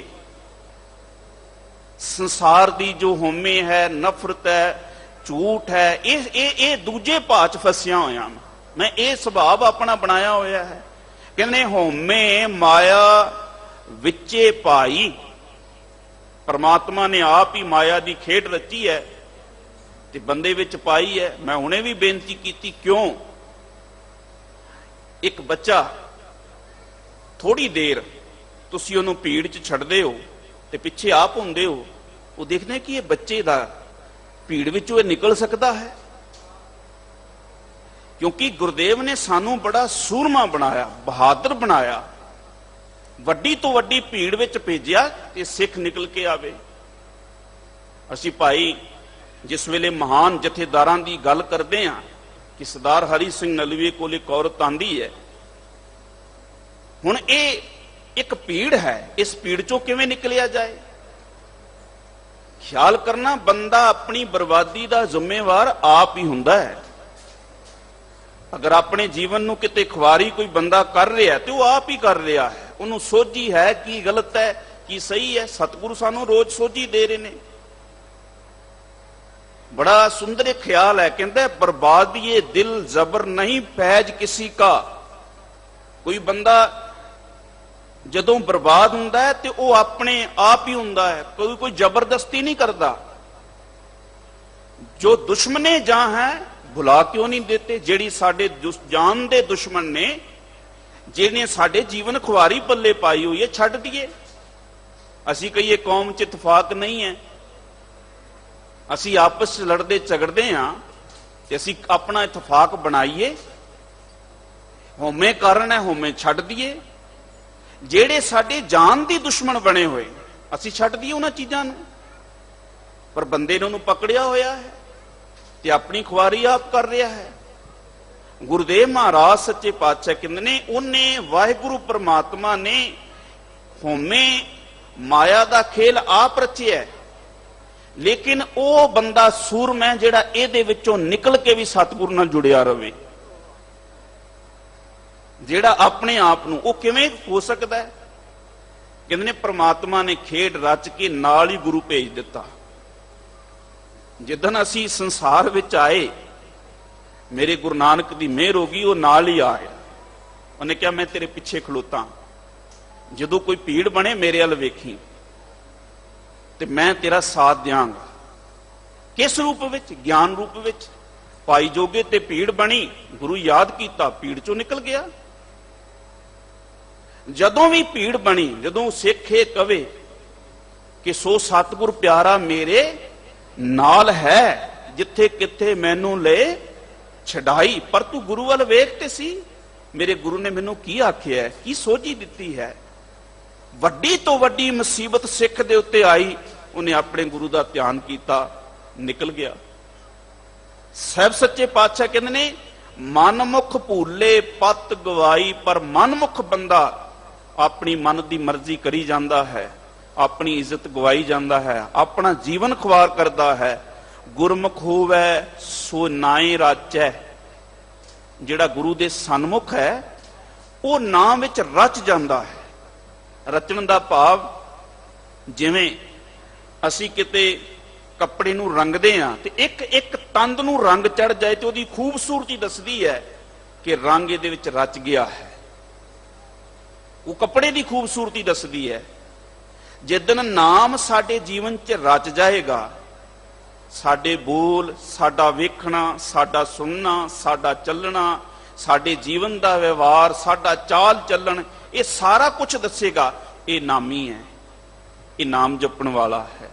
S2: ਸੰਸਾਰ ਦੀ ਜੋ ਹਉਮੈ ਹੈ, ਨਫ਼ਰਤ ਹੈ, ਝੂਠ ਹੈ, ਇਹ ਦੂਜੇ ਭਾਅ ਚ ਫਸਿਆ ਹੋਇਆ ਮੈਂ ਇਹ ਸੁਭਾਅ ਆਪਣਾ ਬਣਾਇਆ ਹੋਇਆ ਹੈ। ਕਹਿੰਦੇ ਹਉਮੈ ਮਾਇਆ ਵਿੱਚੇ ਪਾਈ। ਪਰਮਾਤਮਾ ਨੇ ਆਪ ਹੀ ਮਾਇਆ ਦੀ ਖੇਡ ਰਚੀ ਹੈ ਤੇ ਬੰਦੇ ਵਿੱਚ ਪਾਈ ਹੈ। ਮੈਂ ਹੁਣੇ ਵੀ ਬੇਨਤੀ ਕੀਤੀ, ਕਿਉਂ? ਇੱਕ ਬੱਚਾ ਥੋੜੀ ਦੇਰ ਤੁਸੀਂ ਉਹਨੂੰ ਭੀੜ 'ਚ ਛੱਡਦੇ ਹੋ ਤੇ ਪਿੱਛੇ ਆਪ ਹੁੰਦੇ ਹੋ, ਉਹ ਦੇਖਦੇ ਕਿ ਇਹ ਬੱਚੇ ਦਾ ਭੀੜ ਵਿੱਚੋਂ ਇਹ ਨਿਕਲ ਸਕਦਾ ਹੈ, ਕਿਉਂਕਿ ਗੁਰਦੇਵ ਨੇ ਸਾਨੂੰ ਬੜਾ ਸੂਰਮਾ ਬਣਾਇਆ, ਬਹਾਦਰ ਬਣਾਇਆ, ਵੱਡੀ ਤੋਂ ਵੱਡੀ ਭੀੜ ਵਿੱਚ ਭੇਜਿਆ ਤੇ ਸਿੱਖ ਨਿਕਲ ਕੇ ਆਵੇ। ਅਸੀਂ ਭਾਈ ਜਿਸ ਵੇਲੇ ਮਹਾਨ ਜਥੇਦਾਰਾਂ ਦੀ ਗੱਲ ਕਰਦੇ ਹਾਂ ਕਿ ਸਰਦਾਰ ਹਰੀ ਸਿੰਘ ਨਲੂਏ ਕੋਲ ਇੱਕ ਔਰਤ ਆਂਦੀ ਹੈ। ਹੁਣ ਇਹ ਇੱਕ ਭੀੜ ਹੈ, ਇਸ ਭੀੜ ਚੋਂ ਕਿਵੇਂ ਨਿਕਲਿਆ ਜਾਏ? ਖਿਆਲ ਕਰਨਾ, ਬੰਦਾ ਆਪਣੀ ਬਰਬਾਦੀ ਦਾ ਜ਼ਿੰਮੇਵਾਰ ਆਪ ਹੀ ਹੁੰਦਾ ਹੈ। ਅਗਰ ਆਪਣੇ ਜੀਵਨ ਨੂੰ ਕਿਤੇ ਖੁਆਰੀ ਕੋਈ ਬੰਦਾ ਕਰ ਰਿਹਾ ਤੇ ਉਹ ਆਪ ਹੀ ਕਰ ਰਿਹਾ ਹੈ, ਉਹਨੂੰ ਸੋਝੀ ਹੈ ਕੀ ਗਲਤ ਹੈ ਕੀ ਸਹੀ ਹੈ। ਸਤਿਗੁਰੂ ਸਾਨੂੰ ਰੋਜ਼ ਸੋਝੀ ਦੇ ਰਹੇ ਨੇ। ਬੜਾ ਸੁੰਦਰ ਇੱਕ ਖਿਆਲ ਹੈ, ਕਹਿੰਦਾ ਬਰਬਾਦੀਏ ਦਿਲ ਜ਼ਬਰ ਨਹੀਂ ਫੈਜ ਕਿਸੀ ਕਾ। ਕੋਈ ਬੰਦਾ ਜਦੋਂ ਬਰਬਾਦ ਹੁੰਦਾ ਹੈ ਤੇ ਉਹ ਆਪਣੇ ਆਪ ਹੀ ਹੁੰਦਾ ਹੈ, ਕੋਈ ਜ਼ਬਰਦਸਤੀ ਨਹੀਂ ਕਰਦਾ। ਜੋ ਦੁਸ਼ਮਨੇ ਜਾਂ ਹੈ ਭੁਲਾ ਕਿਉਂ ਨਹੀਂ ਦੇਤੇ? ਜਿਹੜੀ ਸਾਡੇ ਜਾਨ ਦੇ ਦੁਸ਼ਮਣ ਨੇ, ਜਿਹਨੇ ਸਾਡੇ ਜੀਵਨ ਖੁਆਰੀ ਪੱਲੇ ਪਾਈ ਹੋਈ ਹੈ, ਛੱਡ ਦਈਏ। ਅਸੀਂ ਕਹੀਏ ਕੌਮ 'ਚ ਇਤਫਾਕ ਨਹੀਂ ਹੈ, ਅਸੀਂ ਆਪਸ 'ਚ ਲੜਦੇ ਝਗੜਦੇ ਹਾਂ ਤੇ ਅਸੀਂ ਆਪਣਾ ਇਤਫਾਕ ਬਣਾਈਏ। ਹਉਮੈ ਕਾਰਨ ਹੈ, ਹਉਮੈ ਛੱਡ ਦਈਏ। ਜਿਹੜੇ ਸਾਡੇ ਜਾਨ ਦੀ ਦੁਸ਼ਮਣ ਬਣੇ ਹੋਏ, ਅਸੀਂ ਛੱਡ ਦਈਏ ਉਹਨਾਂ ਚੀਜ਼ਾਂ ਨੂੰ। ਪਰ ਬੰਦੇ ਨੇ ਉਹਨੂੰ ਪਕੜਿਆ ਹੋਇਆ ਹੈ ਤੇ ਆਪਣੀ ਖੁਆਰੀ ਆਪ ਕਰ ਰਿਹਾ ਹੈ। ਗੁਰੂਦੇਵ ਮਹਾਰਾਜ ਸੱਚੇ ਪਾਤਸ਼ਾਹ ਕਹਿੰਦੇ ਨੇ, ਉਹਨੇ ਵਾਹਿਗੁਰੂ ਪਰਮਾਤਮਾ ਨੇ ਹਉਮੈ ਮਾਇਆ ਦਾ ਖੇਲ ਆਪ ਰਚਿਆ, ਲੇਕਿਨ ਉਹ ਬੰਦਾ ਸੂਰਮਾ ਜਿਹੜਾ ਇਹਦੇ ਵਿੱਚੋਂ ਨਿਕਲ ਕੇ ਵੀ ਸਤਿਗੁਰੂ ਨਾਲ ਜੁੜਿਆ ਰਵੇ, ਜਿਹੜਾ ਆਪਣੇ ਆਪ ਨੂੰ, ਉਹ ਕਿਵੇਂ ਹੋ ਸਕਦਾ ਹੈ? ਕਹਿੰਦੇ ਨੇ ਪਰਮਾਤਮਾ ਨੇ ਖੇਡ ਰਚ ਕੇ ਨਾਲ ਹੀ ਗੁਰੂ ਭੇਜ ਦਿੱਤਾ। ਜਿੱਦਣ ਅਸੀਂ ਸੰਸਾਰ ਵਿੱਚ ਆਏ, ਮੇਰੇ ਗੁਰੂ ਨਾਨਕ ਦੀ ਮਿਹਰ ਹੋ ਗਈ, ਉਹ ਨਾਲ ਹੀ ਆ ਗਿਆ। ਉਹਨੇ ਕਿਹਾ ਮੈਂ ਤੇਰੇ ਪਿੱਛੇ ਖਲੋਤਾ, ਜਦੋਂ ਕੋਈ ਭੀੜ ਬਣੇ ਮੇਰੇ ਵੱਲ ਵੇਖੀ ਤੇ ਮੈਂ ਤੇਰਾ ਸਾਥ ਦਿਆਂਗਾ। ਕਿਸ ਰੂਪ ਵਿੱਚ? ਗਿਆਨ ਰੂਪ ਵਿੱਚ। ਭਾਈ ਜੋਗੇ ਤੇ ਭੀੜ ਬਣੀ, ਗੁਰੂ ਯਾਦ ਕੀਤਾ, ਭੀੜ ਚੋਂ ਨਿਕਲ ਗਿਆ। ਜਦੋਂ ਵੀ ਭੀੜ ਬਣੀ, ਜਦੋਂ ਸਿੱਖ ਇਹ ਕਵੇ ਕਿ ਸੋ ਸਤਿਗੁਰ ਪਿਆਰਾ ਮੇਰੇ ਨਾਲ ਹੈ, ਜਿੱਥੇ ਕਿੱਥੇ ਮੈਨੂੰ ਲੈ ਛਡਾਈ। ਪਰ ਤੂੰ ਗੁਰੂ ਵੱਲ ਵੇਖ ਤੇ ਸੀ, ਮੇਰੇ ਗੁਰੂ ਨੇ ਮੈਨੂੰ ਕੀ ਆਖਿਆ, ਕੀ ਸੋਝੀ ਦਿੱਤੀ ਹੈ। ਵੱਡੀ ਤੋਂ ਵੱਡੀ ਮੁਸੀਬਤ ਸਿੱਖ ਦੇ ਉੱਤੇ ਆਈ, ਉਹਨੇ ਆਪਣੇ ਗੁਰੂ ਦਾ ਧਿਆਨ ਕੀਤਾ, ਨਿਕਲ ਗਿਆ। ਸਾਹਿਬ ਸੱਚੇ ਪਾਤਸ਼ਾਹ ਕਹਿੰਦੇ ਨੇ, ਮਨਮੁਖ ਭੂਲੇ ਪਤ ਗਵਾਈ। ਪਰ ਮਨਮੁਖ ਬੰਦਾ ਆਪਣੀ ਮਨ ਦੀ ਮਰਜ਼ੀ ਕਰੀ ਜਾਂਦਾ ਹੈ, ਆਪਣੀ ਇੱਜ਼ਤ ਗਵਾਈ ਜਾਂਦਾ ਹੈ, ਆਪਣਾ ਜੀਵਨ ਖੁਆਰ ਕਰਦਾ ਹੈ। ਗੁਰਮੁਖ ਹੋਵੇ ਸੋ ਨਾਏ ਰਾਚੈ। ਜਿਹੜਾ ਗੁਰੂ ਦੇ ਸਨਮੁਖ ਹੈ ਉਹ ਨਾਮ ਵਿੱਚ ਰਚ ਜਾਂਦਾ ਹੈ। ਰਚਣ ਦਾ ਭਾਵ, ਜਿਵੇਂ ਅਸੀਂ ਕਿਤੇ ਕੱਪੜੇ ਨੂੰ ਰੰਗਦੇ ਆ ਤੇ ਇੱਕ ਇੱਕ ਤੰਦ ਨੂੰ ਰੰਗ ਚੜ ਜਾਏ ਤੇ ਉਹਦੀ ਖੂਬਸੂਰਤੀ ਦੱਸਦੀ ਹੈ ਕਿ ਰੰਗ ਇਹਦੇ ਵਿੱਚ ਰਚ ਗਿਆ ਹੈ। ਉਹ ਕੱਪੜੇ ਦੀ ਖੂਬਸੂਰਤੀ ਦੱਸਦੀ ਹੈ। ਜਿੱਦਣ ਨਾਮ ਸਾਡੇ ਜੀਵਨ 'ਚ ਰਚ ਜਾਏਗਾ, ਸਾਡੇ ਬੋਲ, ਸਾਡਾ ਵੇਖਣਾ, ਸਾਡਾ ਸੁਣਨਾ, ਸਾਡਾ ਚੱਲਣਾ, ਸਾਡੇ ਜੀਵਨ ਦਾ ਵਿਵਹਾਰ, ਸਾਡਾ ਚਾਲ ਚੱਲਣ, ਇਹ ਸਾਰਾ ਕੁਝ ਦੱਸੇਗਾ ਇਹ ਨਾਮੀ ਹੈ, ਇਹ ਨਾਮ ਜਪਣ ਵਾਲਾ ਹੈ,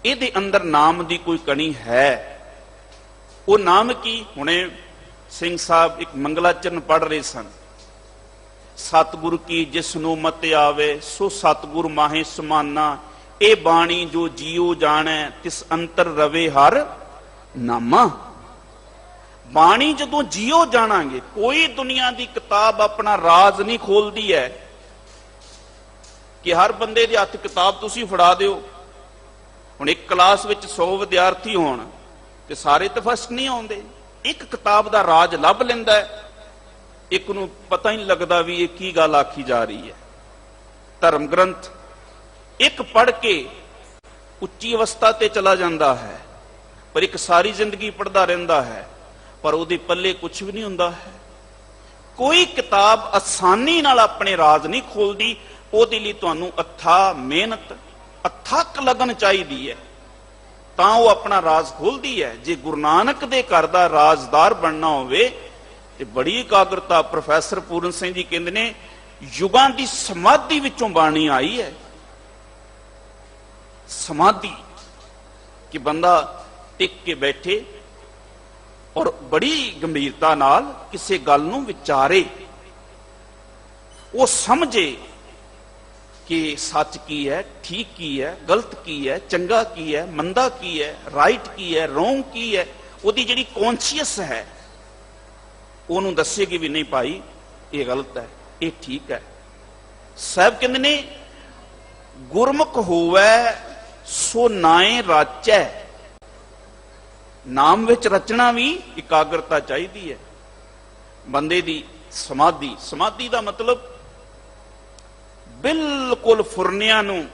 S2: ਇਹਦੇ ਅੰਦਰ ਨਾਮ ਦੀ ਕੋਈ ਕਣੀ ਹੈ। ਉਹ ਨਾਮ ਕੀ? ਹੁਣੇ ਸਿੰਘ ਸਾਹਿਬ ਇੱਕ ਮੰਗਲਾਚਰਨ ਪੜ੍ਹ ਰਹੇ ਸਨ। ਸਤਿਗੁਰ ਕੀ ਜਿਸਨੂੰ ਮਤ ਆਵੇ ਸੋ ਸਤਿਗੁਰ ਮਾਹੇ ਸਮਾਨਾ। ਇਹ ਬਾਣੀ ਜੋ ਜੀਉ ਜਾਣੈ ਤਿਸ ਅੰਤਰ ਰਵੇ ਹਰ ਨਾਮਾ। ਬਾਣੀ ਜਦੋਂ ਜੀਉ ਜਾਣਾਂਗੇ, ਕੋਈ ਦੁਨੀਆ ਦੀ ਕਿਤਾਬ ਆਪਣਾ ਰਾਜ਼ ਨਹੀਂ ਖੋਲਦੀ ਹੈ ਕਿ ਹਰ ਬੰਦੇ ਦੇ ਹੱਥ ਕਿਤਾਬ ਤੁਸੀਂ ਫੜਾ ਦਿਓ। ਹੁਣ ਇੱਕ ਕਲਾਸ ਵਿੱਚ 100 ਵਿਦਿਆਰਥੀ ਹੋਣ ਤੇ ਸਾਰੇ ਤਾਂ ਫਸਟ ਨਹੀਂ ਆਉਂਦੇ। ਇੱਕ ਕਿਤਾਬ ਦਾ ਰਾਜ ਲੱਭ ਲੈਂਦਾ ਹੈ, ਇੱਕ ਨੂੰ ਪਤਾ ਹੀ ਨਹੀਂ ਲੱਗਦਾ ਵੀ ਇਹ ਕੀ ਗੱਲ ਆਖੀ ਜਾ ਰਹੀ ਹੈ। ਧਰਮ ਗ੍ਰੰਥ ਇੱਕ ਪੜ੍ਹ ਕੇ ਉੱਚੀ ਅਵਸਥਾ ਤੇ ਚਲਾ ਜਾਂਦਾ ਹੈ, ਪਰ ਇੱਕ ਸਾਰੀ ਜ਼ਿੰਦਗੀ ਪੜ੍ਹਦਾ ਰਹਿੰਦਾ ਹੈ, ਪਰ ਉਹਦੇ ਪੱਲੇ ਕੁਝ ਵੀ ਨਹੀਂ ਹੁੰਦਾ ਹੈ। ਕੋਈ ਕਿਤਾਬ ਆਸਾਨੀ ਨਾਲ ਆਪਣੇ ਰਾਜ ਨਹੀਂ ਖੋਲਦੀ। ਉਹਦੇ ਲਈ ਤੁਹਾਨੂੰ ਅਥਾਹ ਮਿਹਨਤ, ਅਥੱਕ ਲਗਨ ਚਾਹੀਦੀ ਹੈ, ਤਾਂ ਉਹ ਆਪਣਾ ਰਾਜ ਖੋਲਦੀ ਹੈ। ਜੇ ਗੁਰੂ ਨਾਨਕ ਦੇ ਘਰ ਦਾ ਰਾਜਦਾਰ ਬਣਨਾ ਹੋਵੇ ਤੇ ਬੜੀ ਇਕਾਗਰਤਾ। ਪ੍ਰੋਫੈਸਰ ਪੂਰਨ ਸਿੰਘ ਜੀ ਕਹਿੰਦੇ ਨੇ, ਯੁਗਾਂ ਦੀ ਸਮਾਧੀ ਵਿੱਚੋਂ ਬਾਣੀ ਆਈ ਹੈ। ਸਮਾਧੀ ਕਿ ਬੰਦਾ ਟਿਕ ਕੇ ਬੈਠੇ ਔਰ ਬੜੀ ਗੰਭੀਰਤਾ ਨਾਲ ਕਿਸੇ ਗੱਲ ਨੂੰ ਵਿਚਾਰੇ, ਉਹ ਸਮਝੇ ਕਿ ਸੱਚ ਕੀ ਹੈ, ਠੀਕ ਕੀ ਹੈ, ਗਲਤ ਕੀ ਹੈ, ਚੰਗਾ ਕੀ ਹੈ, ਮੰਦਾ ਕੀ ਹੈ, ਰਾਈਟ ਕੀ ਹੈ, ਰੋਂਗ ਕੀ ਹੈ। ਉਹਦੀ ਜਿਹੜੀ ਕੌਨਸ਼ੀਅਸ ਹੈ ਉਹਨੂੰ ਦੱਸੇਗੀ ਵੀ ਨਹੀਂ ਭਾਈ ਇਹ ਗਲਤ ਹੈ, ਇਹ ਠੀਕ ਹੈ। ਸਾਹਿਬ ਕਹਿੰਦੇ ਨੇ, ਗੁਰਮੁਖ ਹੋਵੇ ਸੋ ਨਾਏ ਰਾਚੈ। ਨਾਮ ਵਿੱਚ ਰਚਣਾ ਵੀ ਇਕਾਗਰਤਾ ਚਾਹੀਦੀ ਹੈ। ਬੰਦੇ ਦੀ ਸਮਾਧੀ, ਸਮਾਧੀ ਦਾ ਮਤਲਬ ਬਿਲਕੁਲ ਫੁਰਨਿਆਂ ਨੂੰ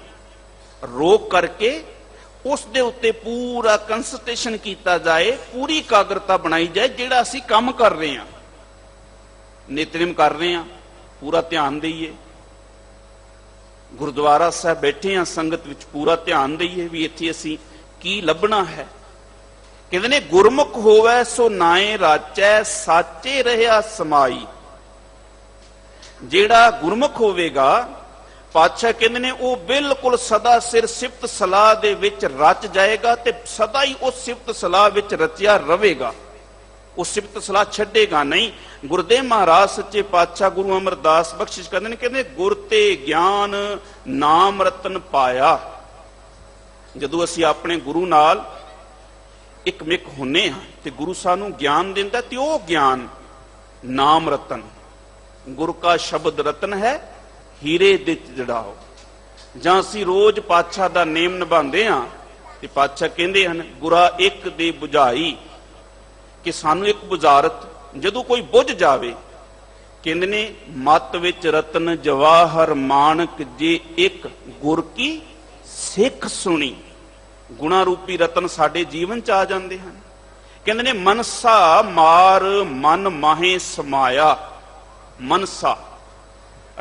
S2: ਰੋਕ ਕਰਕੇ ਉਸ ਦੇ ਉੱਤੇ ਪੂਰਾ ਕੰਸੰਟਰੇਸ਼ਨ ਕੀਤਾ ਜਾਏ, ਪੂਰੀ ਇਕਾਗਰਤਾ ਬਣਾਈ ਜਾਏ। ਜਿਹੜਾ ਅਸੀਂ ਕੰਮ ਕਰ ਰਹੇ ਹਾਂ, ਨਿਤਨੇਮ ਕਰ ਰਹੇ ਹਾਂ, ਪੂਰਾ ਧਿਆਨ ਦੇਈਏ। ਗੁਰਦੁਆਰਾ ਸਾਹਿਬ ਬੈਠੇ ਹਾਂ, ਸੰਗਤ ਵਿੱਚ ਪੂਰਾ ਧਿਆਨ ਦੇਈਏ ਵੀ ਇੱਥੇ ਅਸੀਂ ਕੀ ਲੱਭਣਾ ਹੈ। ਕਹਿੰਦੇ ਨੇ, ਗੁਰਮੁਖ ਹੋਵੇ ਸੋ ਨਾਏ ਰਾਚੈ ਸਾਚੇ ਰਹਿਆ ਸਮਾਈ। ਜਿਹੜਾ ਗੁਰਮੁਖ ਹੋਵੇਗਾ, ਪਾਤਸ਼ਾਹ ਕਹਿੰਦੇ ਨੇ, ਉਹ ਬਿਲਕੁਲ ਸਦਾ ਸਿਰ ਸਿਫਤ ਸਲਾਹ ਦੇ ਵਿੱਚ ਰਚ ਜਾਏਗਾ ਤੇ ਸਦਾ ਹੀ ਉਸ ਸਿਫਤ ਸਲਾਹ ਵਿੱਚ ਰਚਿਆ ਰਵੇਗਾ। ਉਹ ਸਿਫਤ ਸਲਾਹ ਛੱਡੇਗਾ ਨਹੀਂ। ਗੁਰਦੇਵ ਮਹਾਰਾਜ ਸੱਚੇ ਪਾਤਸ਼ਾਹ ਗੁਰੂ ਅਮਰਦਾਸ ਬਖਸ਼ਿਸ਼ ਕਰਦੇ ਨੇ, ਕਹਿੰਦੇ, ਗੁਰ ਤੇ ਗਿਆਨ ਨਾਮ ਰਤਨ ਪਾਇਆ। ਜਦੋਂ ਅਸੀਂ ਆਪਣੇ ਗੁਰੂ ਨਾਲ ਇੱਕ ਮਿਕ ਹੁੰਨੇ ਹਾਂ ਤੇ ਗੁਰੂ ਸਾਨੂੰ ਗਿਆਨ ਦਿੰਦਾ, ਤੇ ਉਹ ਗਿਆਨ ਨਾਮ ਰਤਨ, ਗੁਰ ਕਾ ਸ਼ਬਦ ਰਤਨ ਹੈ, ਹੀਰੇ ਦੇ ਜੜਾਓ। ਜਾਂ ਅਸੀਂ ਰੋਜ਼ ਪਾਤਸ਼ਾਹ ਦਾ ਨੇਮ ਨਿਭਾਉਂਦੇ ਹਾਂ ਤੇ ਪਾਤਸ਼ਾਹ ਕਹਿੰਦੇ ਹਨ, ਗੁਰਾ ਇੱਕ ਦੇ ਬੁਝਾਈ, ਕਿ ਸਾਨੂੰ ਇੱਕ ਬੁਝਾਰਤ ਜਦੋਂ ਕੋਈ ਬੁੱਝ ਜਾਵੇ, ਕਹਿੰਦੇ ਨੇ, ਮਤ ਵਿੱਚ ਰਤਨ ਜਵਾਹਰ ਮਾਨਕ ਜੇ ਇੱਕ ਗੁਰ ਕੀ ਸਿੱਖ ਸੁਣੀ। ਗੁਣਾ ਰੂਪੀ ਰਤਨ ਸਾਡੇ ਜੀਵਨ ਚ ਆ ਜਾਂਦੇ ਹਨ। ਕਹਿੰਦੇ ਨੇ, ਮਨਸਾ ਮਾਰ ਮਨ ਮਾਹੇ ਸਮਾਇਆ। ਮਨਸਾ,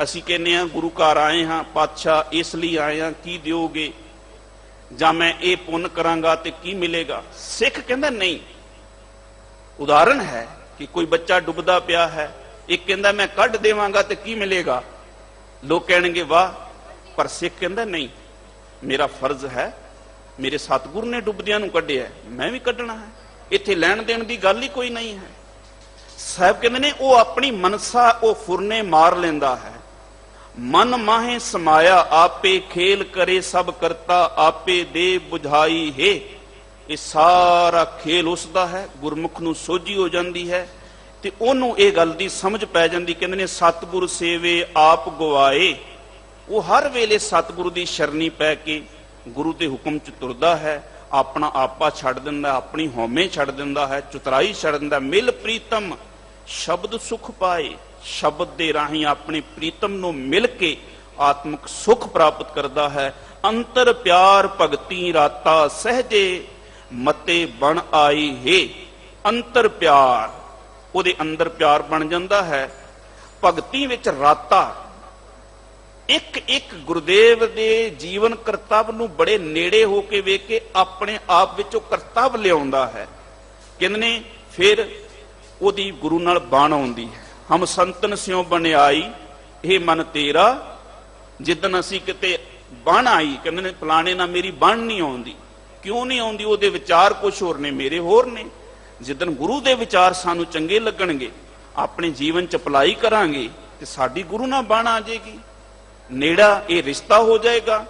S2: ਅਸੀਂ ਕਹਿੰਦੇ ਹਾਂ ਗੁਰੂ ਘਰ ਆਏ ਹਾਂ, ਪਾਤਸ਼ਾਹ ਇਸ ਲਈ ਆਏ ਹਾਂ, ਕੀ ਦਿਓਗੇ, ਜਾਂ ਮੈਂ ਇਹ ਪੁੰਨ ਕਰਾਂਗਾ ਤੇ ਕੀ ਮਿਲੇਗਾ। ਸਿੱਖ ਕਹਿੰਦਾ ਨਹੀਂ। ਉਦਾਹਰਣ ਹੈ ਕਿ ਕੋਈ ਬੱਚਾ ਡੁੱਬਦਾ ਪਿਆ ਹੈ, ਇੱਕ ਕਹਿੰਦਾ ਮੈਂ ਕੱਢ ਦੇਵਾਂਗਾ ਤੇ ਕੀ ਮਿਲੇਗਾ। ਲੋਕ ਕਹਿਣਗੇ ਵਾਹ, ਪਰ ਸਿੱਖ ਕਹਿੰਦਾ ਨਹੀਂ, ਮੇਰਾ ਫਰਜ਼ ਹੈ, ਮੇਰੇ ਸਤਿਗੁਰੂ ਨੇ ਡੁੱਬਦਿਆਂ ਨੂੰ ਕੱਢਿਆ, ਮੈਂ ਵੀ ਕੱਢਣਾ ਹੈ। ਇੱਥੇ ਲੈਣ ਦੇਣ ਦੀ ਗੱਲ ਹੀ ਕੋਈ ਨਹੀਂ ਹੈ। ਸਾਹਿਬ ਕਹਿੰਦੇ ਨੇ ਉਹ ਆਪਣੀ ਮਨਸਾ ਉਹ ਫੁਰਨੇ ਮਾਰ ਲੈਂਦਾ ਹੈ। ਮਨ ਮਾਹੇ ਸਮਾਇਆ ਆਪੇ ਖੇਲ ਕਰੇ ਸਭ ਕਰਤਾ ਆਪੇ ਦੇ ਬੁਝਾਈ ਹੈ। ਇਹ ਸਾਰਾ ਖੇਲ ਉਸ ਦਾ ਹੈ। ਗੁਰਮੁਖ ਨੂੰ ਸੋਝੀ ਹੋ ਜਾਂਦੀ ਹੈ ਤੇ ਉਹਨੂੰ ਇਹ ਗੱਲ ਦੀ ਸਮਝ ਪੈ ਜਾਂਦੀ। ਕਹਿੰਦੇ ਨੇ ਸਤਿਗੁਰ ਸੇਵੇ ਆਪ ਗਵਾਏ। ਉਹ ਹਰ ਵੇਲੇ ਸਤਿਗੁਰੂ ਦੀ ਸ਼ਰਨੀ ਪੈ ਕੇ ਗੁਰੂ ਦੇ ਹੁਕਮ ਚ ਤੁਰਦਾ ਹੈ। ਆਪਣਾ ਆਪਾ ਛੱਡ ਦਿੰਦਾ, ਆਪਣੀ ਹਉਮੈ ਛੱਡ ਦਿੰਦਾ ਹੈ, ਚੁਤਰਾਈ ਛੱਡ ਦਿੰਦਾ। ਮਿਲ ਪ੍ਰੀਤਮ ਸ਼ਬਦ ਸੁਖ ਪਾਏ। ਸ਼ਬਦ ਦੇ ਰਾਹੀਂ ਆਪਣੇ ਪ੍ਰੀਤਮ ਨੂੰ ਮਿਲ ਕੇ ਆਤਮਿਕ ਸੁਖ ਪ੍ਰਾਪਤ ਕਰਦਾ ਹੈ। ਅੰਤਰ ਪਿਆਰ ਭਗਤੀ ਰਾਤਾ ਸਹਜੇ ਮਤੇ ਬਣ ਆਈ ਹੈ। ਅੰਤਰ ਪਿਆਰ, ਉਹਦੇ ਅੰਦਰ ਪਿਆਰ ਬਣ ਜਾਂਦਾ ਹੈ। ਭਗਤੀ ਵਿੱਚ ਰਾਤਾ, ਇੱਕ ਇੱਕ ਗੁਰਦੇਵ ਦੇ ਜੀਵਨ ਕਰਤੱਵ ਨੂੰ ਬੜੇ ਨੇੜੇ ਹੋ ਕੇ ਵੇਖ ਕੇ ਆਪਣੇ ਆਪ ਵਿੱਚ ਉਹ ਕਰਤੱਵ ਲਿਆਉਂਦਾ ਹੈ। ਕਹਿੰਦੇ ਨੇ ਫਿਰ ਉਹਦੀ ਗੁਰੂ ਨਾਲ ਬਾਣ ਆਉਂਦੀ ਹੈ। ਹਮ ਸੰਤਨ ਸਿਉ ਬਣਾਈ ਇਹ ਮਨ ਤੇਰਾ। ਜਿੱਦਣ ਅਸੀਂ ਕਿਤੇ ਬਣ ਆਈ, ਕਹਿੰਦੇ ਨੇ ਫਲਾਣੇ ਨਾਲ ਮੇਰੀ ਬਣ ਨਹੀਂ ਆਉਂਦੀ। ਕਿਉਂ ਨਹੀਂ ਆਉਂਦੀ? ਉਹਦੇ ਵਿਚਾਰ ਕੁਛ ਹੋਰ ਨੇ, ਮੇਰੇ ਹੋਰ ਨੇ। ਜਿੱਦਣ ਗੁਰੂ ਦੇ ਵਿਚਾਰ ਸਾਨੂੰ ਚੰਗੇ ਲੱਗਣਗੇ, ਆਪਣੇ ਜੀਵਨ ਚ ਅਪਲਾਈ ਕਰਾਂਗੇ ਤੇ ਸਾਡੀ ਗੁਰੂ ਨਾਲ ਬਣ ਆ ਜਾਏਗੀ, ਨੇੜਾ ਇਹ ਰਿਸ਼ਤਾ ਹੋ ਜਾਏਗਾ।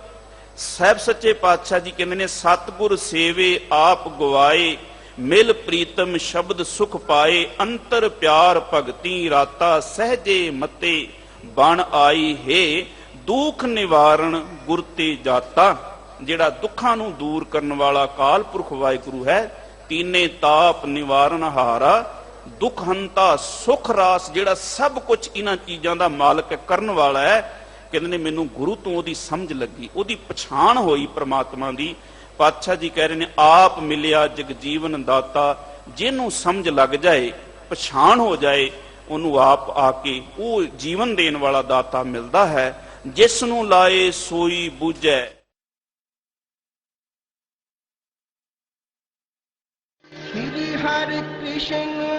S2: ਸਾਹਿਬ ਸੱਚੇ ਪਾਤਸ਼ਾਹ ਜੀ ਕਹਿੰਦੇ ਨੇ ਸਤਿਗੁਰ ਸੇਵੇ ਆਪ ਗਵਾਏ ਮਿਲ ਪ੍ਰੀਤਮ ਸ਼ਬਦ ਸੁਖ ਪਾਏ। ਅੰਤਰ ਪਿਆਰ ਭਗਤੀ ਰਾਤਾ ਸਹਜੇ ਮਤੇ ਬਣ ਆਈ ਹੈ। ਦੁੱਖ ਨਿਵਾਰਣ ਗੁਰ ਤੇ ਜਾਤਾ। ਜਿਹੜਾ ਦੁੱਖਾਂ ਨੂੰ ਦੂਰ ਕਰਨ ਵਾਲਾ ਅਕਾਲ ਪੁਰਖ ਵਾਹਿਗੁਰੂ ਹੈ। ਤੀਨੇ ਤਾਪ ਨਿਵਾਰਨ ਹਾਰਾ ਦੁੱਖ ਹੰਤਾ ਸੁਖ ਰਾਸ। ਜਿਹੜਾ ਸਭ ਕੁਝ ਇਹਨਾਂ ਚੀਜ਼ਾਂ ਦਾ ਮਾਲਕ ਕਰਨ ਵਾਲਾ ਹੈ। ਕਹਿੰਦੇ ਨੇ ਮੈਨੂੰ ਗੁਰੂ ਤੋਂ ਉਹਦੀ ਸਮਝ ਲੱਗੀ, ਉਹਦੀ ਪਛਾਣ ਹੋਈ ਪ੍ਰਮਾਤਮਾ ਦੀ। ਪਾਤਸ਼ਾਹ ਜੀ ਕਹਿ ਰਹੇ ਨੇ ਆਪ ਮਿਲਿਆ ਜਗਜੀਵਨ ਦਾਤਾ। ਜਿਹਨੂੰ ਸਮਝ ਲੱਗ ਜਾਏ, ਪਛਾਣ ਹੋ ਜਾਏ, ਉਹਨੂੰ ਆਪ ਆ ਕੇ ਉਹ ਜੀਵਨ ਦੇਣ ਵਾਲਾ ਦਾਤਾ ਮਿਲਦਾ ਹੈ। ਜਿਸ ਨੂੰ ਲਾਏ ਸੋਈ ਬੂਝੈ।
S3: Hare Krishna